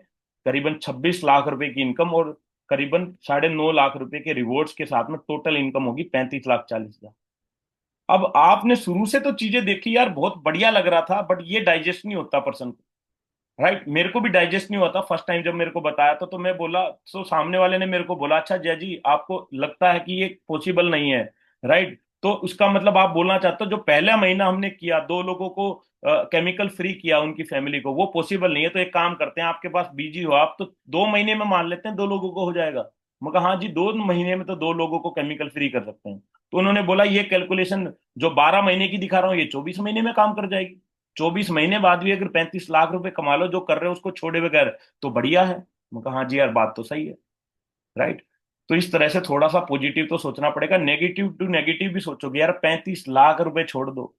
करीबन 26 लाख रुपए की इनकम और करीबन 9.5 लाख रुपए के रिवॉर्ड्स के साथ में टोटल इनकम होगी 35,40,000। अब आपने शुरू से तो चीजें देखी यार, बहुत बढ़िया लग रहा था, बट ये डाइजेस्ट नहीं होता पर्सन को। राइट, मेरे को भी डाइजेस्ट नहीं होता फर्स्ट टाइम जब मेरे को बताया तो मैं बोला, तो सामने वाले ने मेरे को बोला, अच्छा जय जी आपको लगता है कि ये पॉसिबल नहीं है। राइट, तो उसका मतलब आप बोलना चाहते हो जो पहला महीना हमने किया, 2 लोगों को केमिकल फ्री किया उनकी फैमिली को, वो पॉसिबल नहीं है। तो एक काम करते हैं, आपके पास बीजी हो आप तो 2 महीने में मान लेते हैं 2 लोगों को हो जाएगा। मैं कहा हाँ जी, 2 महीने में तो 2 लोगों को केमिकल फ्री कर सकते हैं। तो उन्होंने बोला ये कैलकुलेशन जो 12 महीने की दिखा रहा हूँ ये 24 महीने में काम कर जाएगी। 24 महीने बाद भी अगर 35 लाख रुपए कमा लो जो कर रहे हो उसको छोड़े बगैर, तो बढ़िया है। मैं कहा हाँ जी यार, बात तो सही है। राइट, तो इस तरह से थोड़ा सा पॉजिटिव तो सोचना पड़ेगा, नेगेटिव टू नेगेटिव भी सोचोगे यार। 35 लाख रुपए छोड़ दो,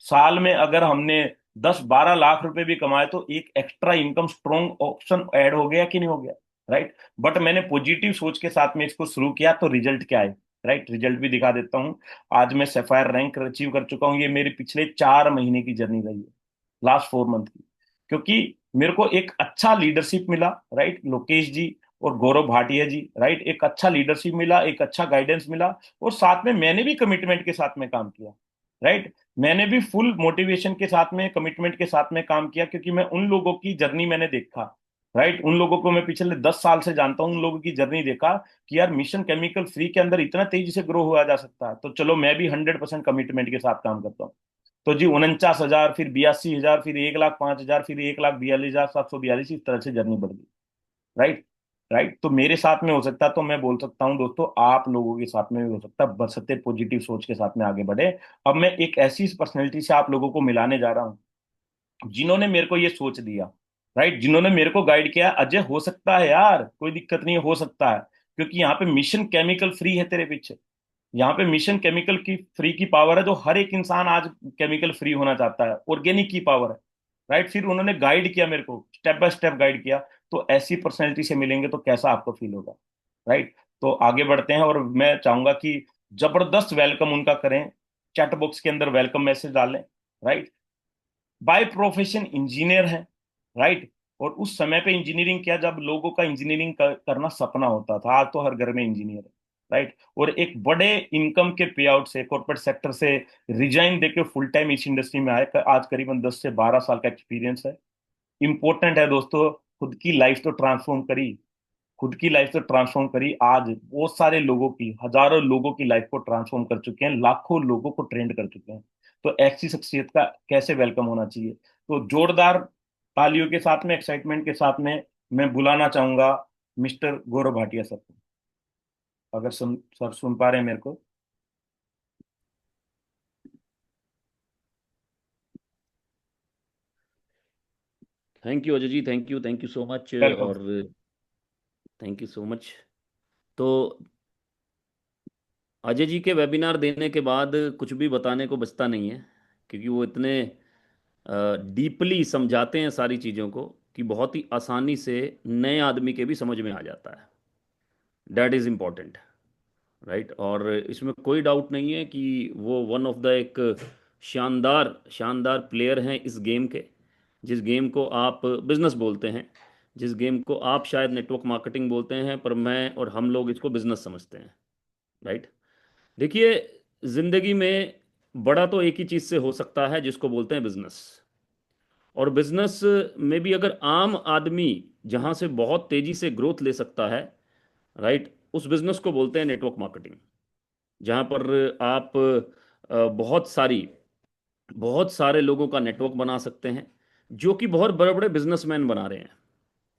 साल में अगर हमने 10-12 लाख रुपए भी कमाए तो एक extra income strong option add हो गया कि नहीं हो गया। राइट, बट मैंने पॉजिटिव सोच के साथ में इसको शुरू किया तो रिजल्ट क्या है। राइट, रिजल्ट भी दिखा देता हूँ। आज मैं सफायर रैंक अचीव कर चुका हूँ, ये मेरी पिछले 4 महीने की जर्नी रही है, लास्ट 4 मंथ की। क्योंकि मेरे को एक अच्छा लीडरशिप मिला, राइट, लोकेश जी और गौरव भाटिया जी, राइट, एक अच्छा लीडरशिप मिला, एक अच्छा गाइडेंस मिला, और साथ में मैंने भी कमिटमेंट के साथ में काम किया। राइट, मैंने भी फुल मोटिवेशन के साथ में कमिटमेंट के साथ में काम किया, क्योंकि मैं उन लोगों की जर्नी मैंने देखा। राइट, उन लोगों को मैं पिछले 10 साल से जानता हूँ, उन लोगों की जर्नी देखा कि यार मिशन केमिकल फ्री के अंदर इतना तेजी से ग्रो हुआ जा सकता है, तो चलो मैं भी 100% कमिटमेंट के साथ काम करता हूँ। तो जी 49,000, फिर 82,000, फिर 1,05,000, फिर 1,42,742, इस तरह से जर्नी बढ़ गई। राइट, राइट, तो मेरे साथ में हो सकता है तो मैं बोल सकता हूँ दोस्तों आप लोगों के साथ में भी हो सकता है, बशर्ते पॉजिटिव सोच के साथ में आगे बढ़े। अब मैं एक ऐसी पर्सनैलिटी से आप लोगों को मिलाने जा रहा हूँ जिन्होंने मेरे को ये सोच दिया। राइट, जिन्होंने मेरे को गाइड किया, अजय हो सकता है यार, कोई दिक्कत नहीं है, हो सकता है। क्योंकि यहाँ पे मिशन केमिकल फ्री है तेरे पीछे, यहाँ पे मिशन केमिकल की फ्री की पावर है, जो हर एक इंसान आज केमिकल फ्री होना चाहता है, ऑर्गेनिक की पावर है। राइट, फिर उन्होंने गाइड किया मेरे को, स्टेप बाय स्टेप गाइड किया। तो ऐसी पर्सनैलिटी से मिलेंगे तो कैसा आपको फील होगा। राइट, तो आगे बढ़ते हैं, और मैं चाहूंगा कि जबरदस्त वेलकम उनका करें, चैट बॉक्स के अंदर वेलकम मैसेज डालें। राइट, बाय प्रोफेशन इंजीनियर है। राइट, और उस समय पे इंजीनियरिंग किया जब लोगों का इंजीनियरिंग करना सपना होता था, आज तो हर घर में इंजीनियर है। राइट, और एक बड़े इनकम के पे आउट से, कॉर्पोरेट सेक्टर से रिजाइन देके फुल टाइम इस इंडस्ट्री में आए, आज करीबन 10 से 12 साल का एक्सपीरियंस है। इंपॉर्टेंट है दोस्तों, खुद की लाइफ तो ट्रांसफॉर्म करी, खुद की लाइफ तो ट्रांसफॉर्म करी, आज बहुत सारे लोगों की, हजारों लोगों की लाइफ को ट्रांसफॉर्म कर चुके हैं, लाखों लोगों को ट्रेंड कर चुके हैं। तो ऐसी शख्सियत का कैसे वेलकम होना चाहिए। तो जोरदार तालियों के साथ में, एक्साइटमेंट के साथ में मैं बुलाना चाहूंगा मिस्टर गौरव भाटिया सर को, अगर सर सुन पा रहे हैं मेरे को। Thank you Ajay ji, thank you so much. Welcome. और थैंक यू सो मच। तो अजय जी के वेबिनार देने के बाद कुछ भी बताने को बचता नहीं है, क्योंकि वो इतने डीपली समझाते हैं सारी चीज़ों को कि बहुत ही आसानी से नए आदमी के भी समझ में आ जाता है। That is important. राइट, और इसमें कोई डाउट नहीं है कि वो वन ऑफ द एक शानदार शानदार प्लेयर हैं इस गेम के, जिस गेम को आप बिजनेस बोलते हैं, जिस गेम को आप शायद नेटवर्क मार्केटिंग बोलते हैं, पर मैं और हम लोग इसको बिजनेस समझते हैं। राइट, देखिए, ज़िंदगी में बड़ा तो एक ही चीज़ से हो सकता है जिसको बोलते हैं बिजनेस। और बिजनेस में भी अगर आम आदमी जहाँ से बहुत तेज़ी से ग्रोथ ले सकता है, राइट, उस बिजनेस को बोलते हैं नेटवर्क मार्केटिंग। जहाँ पर आप बहुत सारे लोगों का नेटवर्क बना सकते हैं, जो कि बहुत बड़े बड़े बिजनेसमैन बना रहे हैं।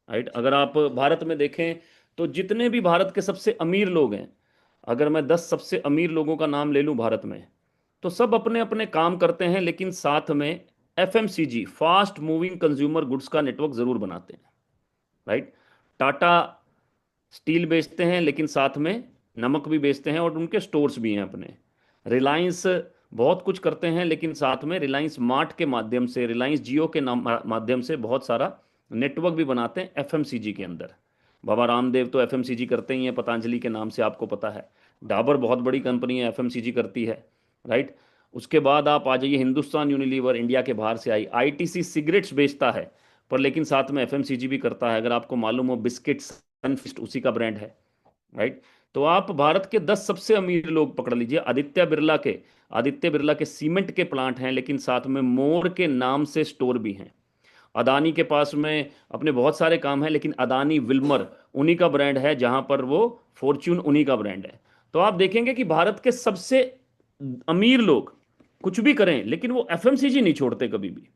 राइट, अगर आप भारत में देखें तो जितने भी भारत के सबसे अमीर लोग हैं, अगर मैं 10 सबसे अमीर लोगों का नाम ले लूँ भारत में, तो सब अपने अपने काम करते हैं, लेकिन साथ में FMCG, fast moving consumer goods का नेटवर्क ज़रूर बनाते हैं। राइट, टाटा स्टील बेचते हैं, लेकिन साथ में नमक भी बेचते हैं, और उनके स्टोर्स भी हैं अपने। रिलायंस बहुत कुछ करते हैं, लेकिन साथ में रिलायंस मार्ट के माध्यम से, रिलायंस जियो के नाम माध्यम से बहुत सारा नेटवर्क भी बनाते हैं एफएमसीजी के अंदर। बाबा रामदेव तो एफएमसीजी करते ही हैं, पतंजलि के नाम से आपको पता है। डाबर बहुत बड़ी कंपनी है, एफएमसीजी करती है। राइट, उसके बाद आप आ जाइए, हिंदुस्तान यूनिलीवर इंडिया के बाहर से आई, आईटीसी सिगरेट्स बेचता है, पर लेकिन साथ में एफएमसीजी भी करता है। अगर आपको मालूम हो, बिस्किट्स सनफीस्ट उसी का ब्रांड है, राइट। तो आप भारत के 10 सबसे अमीर लोग पकड़ लीजिए, आदित्य बिरला के सीमेंट के प्लांट हैं, लेकिन साथ में मोर के नाम से स्टोर भी हैं। अदानी के पास में अपने बहुत सारे काम हैं, लेकिन अदानी विल्मर उन्हीं का ब्रांड है, जहां पर वो फॉर्च्यून उन्हीं का ब्रांड है। तो आप देखेंगे कि भारत के सबसे अमीर लोग कुछ भी करें, लेकिन वो एफएमसीजी नहीं छोड़ते कभी भी,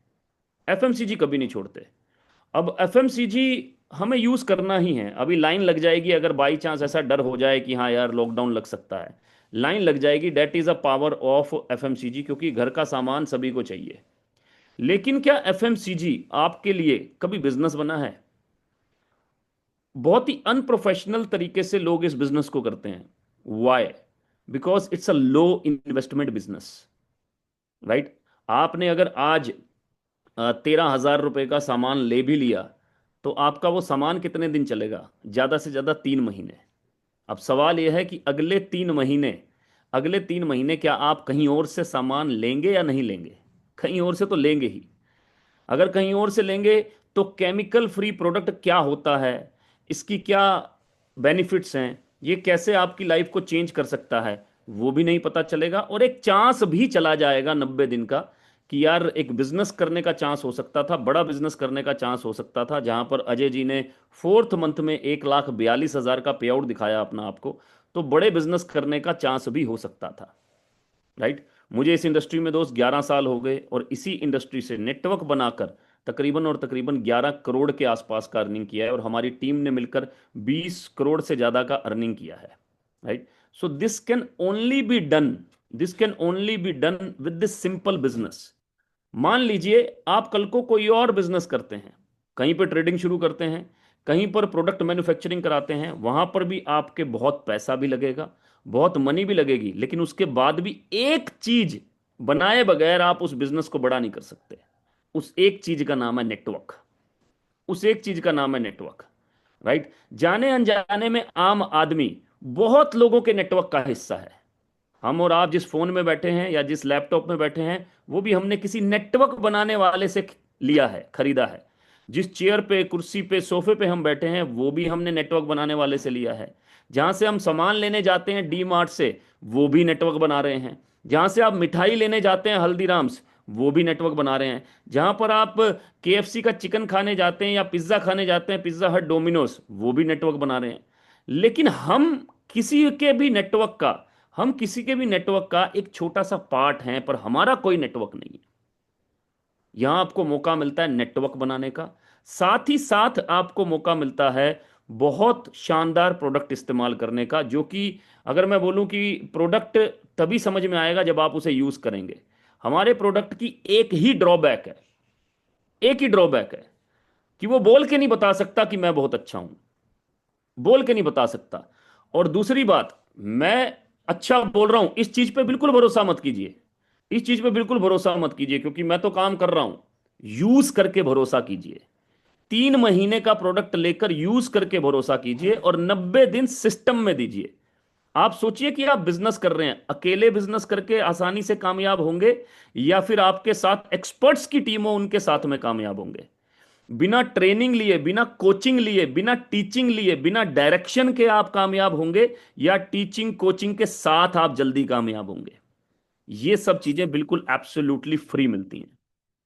एफएमसीजी कभी नहीं छोड़ते। अब एफएमसीजी हमें यूज करना ही है। अभी लाइन लग जाएगी, अगर बाई चांस ऐसा डर हो जाए कि हाँ यार लॉकडाउन लग सकता है, लाइन लग जाएगी। That is a power of FMCG, क्योंकि घर का सामान सभी को चाहिए। लेकिन क्या एफएमसीजी आपके लिए कभी बिजनेस बना है? बहुत ही अनप्रोफेशनल तरीके से लोग इस बिजनेस को करते हैं। Why? Because it's a low investment business, right. आपने अगर आज 13,000 रुपए का सामान ले भी लिया, तो आपका वो सामान कितने दिन चलेगा? ज्यादा से ज्यादा 3 महीने। अब सवाल यह है कि अगले 3 महीने क्या आप कहीं और से सामान लेंगे या नहीं लेंगे? कहीं और से तो लेंगे ही। अगर कहीं और से लेंगे, तो केमिकल फ्री प्रोडक्ट क्या होता है, इसकी क्या बेनिफिट्स हैं, ये कैसे आपकी लाइफ को चेंज कर सकता है, वो भी नहीं पता चलेगा। और एक चांस भी चला जाएगा 90 दिन का, कि यार एक बिजनेस करने का चांस हो सकता था, बड़ा बिजनेस करने का चांस हो सकता था, जहां पर अजय जी ने 4th मंथ में 1,42,000 का पे आउट दिखाया अपना आपको। तो बड़े बिजनेस करने का चांस भी हो सकता था, राइट। मुझे इस इंडस्ट्री में दोस्त 11 साल हो गए, और इसी इंडस्ट्री से नेटवर्क बनाकर तकरीबन 11 करोड़ के आसपास का अर्निंग किया है, और हमारी टीम ने मिलकर 20 करोड़ से ज्यादा का अर्निंग किया है, right. So this can only be done with this simple business. मान लीजिए आप कल को कोई और बिजनेस करते हैं, कहीं पर ट्रेडिंग शुरू करते हैं, कहीं पर प्रोडक्ट मैन्युफैक्चरिंग कराते हैं, वहां पर भी आपके बहुत पैसा भी लगेगा, बहुत मनी भी लगेगी, लेकिन उसके बाद भी एक चीज बनाए बगैर आप उस बिजनेस को बड़ा नहीं कर सकते। उस एक चीज का नाम है नेटवर्क। उस एक चीज का नाम है नेटवर्क, राइट। जाने अनजाने में आम आदमी बहुत लोगों के नेटवर्क का हिस्सा है। हम और आप जिस फोन में बैठे हैं या जिस लैपटॉप में बैठे हैं, वो भी हमने किसी नेटवर्क बनाने वाले से लिया है, खरीदा है। जिस चेयर पे, कुर्सी पे, सोफे पे हम बैठे हैं, वो भी हमने नेटवर्क बनाने वाले से लिया है। जहां से हम सामान लेने जाते हैं डी मार्ट से, वो भी नेटवर्क बना रहे हैं। जहां से आप मिठाई लेने जाते हैं हल्दीराम्स, वो भी नेटवर्क बना रहे हैं। जहां पर आप केएफसी का चिकन खाने जाते हैं या पिज्जा खाने जाते हैं, पिज्जा हट, डोमिनोज, वो भी नेटवर्क बना रहे हैं। लेकिन किसी के भी नेटवर्क का हम किसी के भी नेटवर्क का एक छोटा सा पार्ट हैं, पर हमारा कोई नेटवर्क नहीं है। यहां आपको मौका मिलता है नेटवर्क बनाने का, साथ ही साथ आपको मौका मिलता है बहुत शानदार प्रोडक्ट इस्तेमाल करने का, जो कि अगर मैं बोलूं कि प्रोडक्ट तभी समझ में आएगा जब आप उसे यूज करेंगे। हमारे प्रोडक्ट की एक ही ड्रॉबैक है कि वो बोल के नहीं बता सकता कि मैं बहुत अच्छा हूं, बोल के नहीं बता सकता। और दूसरी बात, मैं अच्छा बोल रहा हूं इस चीज पे बिल्कुल भरोसा मत कीजिए, इस चीज पे बिल्कुल भरोसा मत कीजिए, क्योंकि मैं तो काम कर रहा हूं। यूज करके भरोसा कीजिए। 3 महीने का प्रोडक्ट लेकर यूज करके भरोसा कीजिए, और 90 दिन सिस्टम में दीजिए। आप सोचिए कि आप बिजनेस कर रहे हैं, अकेले बिजनेस करके आसानी से कामयाब होंगे, या फिर आपके साथ एक्सपर्ट्स की टीम हो, उनके साथ में कामयाब होंगे। बिना ट्रेनिंग लिए, बिना कोचिंग लिए, बिना टीचिंग लिए, बिना डायरेक्शन के आप कामयाब होंगे, या टीचिंग कोचिंग के साथ आप जल्दी कामयाब होंगे। ये सब चीजें बिल्कुल एब्सोल्युटली फ्री मिलती हैं,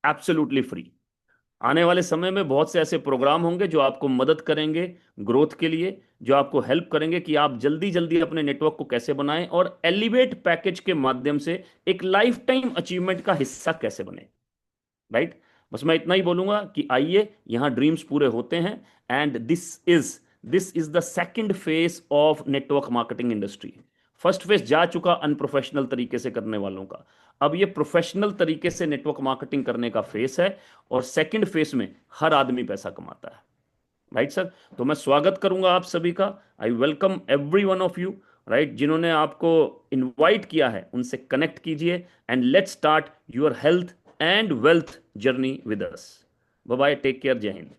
एब्सोल्युटली फ्री। आने वाले समय में बहुत से ऐसे प्रोग्राम होंगे जो आपको मदद करेंगे ग्रोथ के लिए, जो आपको हेल्प करेंगे कि आप जल्दी जल्दी अपने नेटवर्क को कैसे बनाएं, और एलिवेट पैकेज के माध्यम से एक लाइफ टाइम अचीवमेंट का हिस्सा कैसे बने, राइट। बस मैं इतना ही बोलूंगा कि आइए, यहां ड्रीम्स पूरे होते हैं। And this is the second phase of network marketing industry. First phase जा चुका अनप्रोफेशनल तरीके से करने वालों का, अब ये प्रोफेशनल तरीके से नेटवर्क मार्केटिंग करने का फेस है, और सेकंड फेज में हर आदमी पैसा कमाता है, राइट सर। तो मैं स्वागत करूंगा आप सभी का। I welcome every one of you, right. जिन्होंने आपको इनवाइट किया है उनसे कनेक्ट कीजिए, and let's start your health and wealth journey with us. Bye bye, take care, जय हिंद।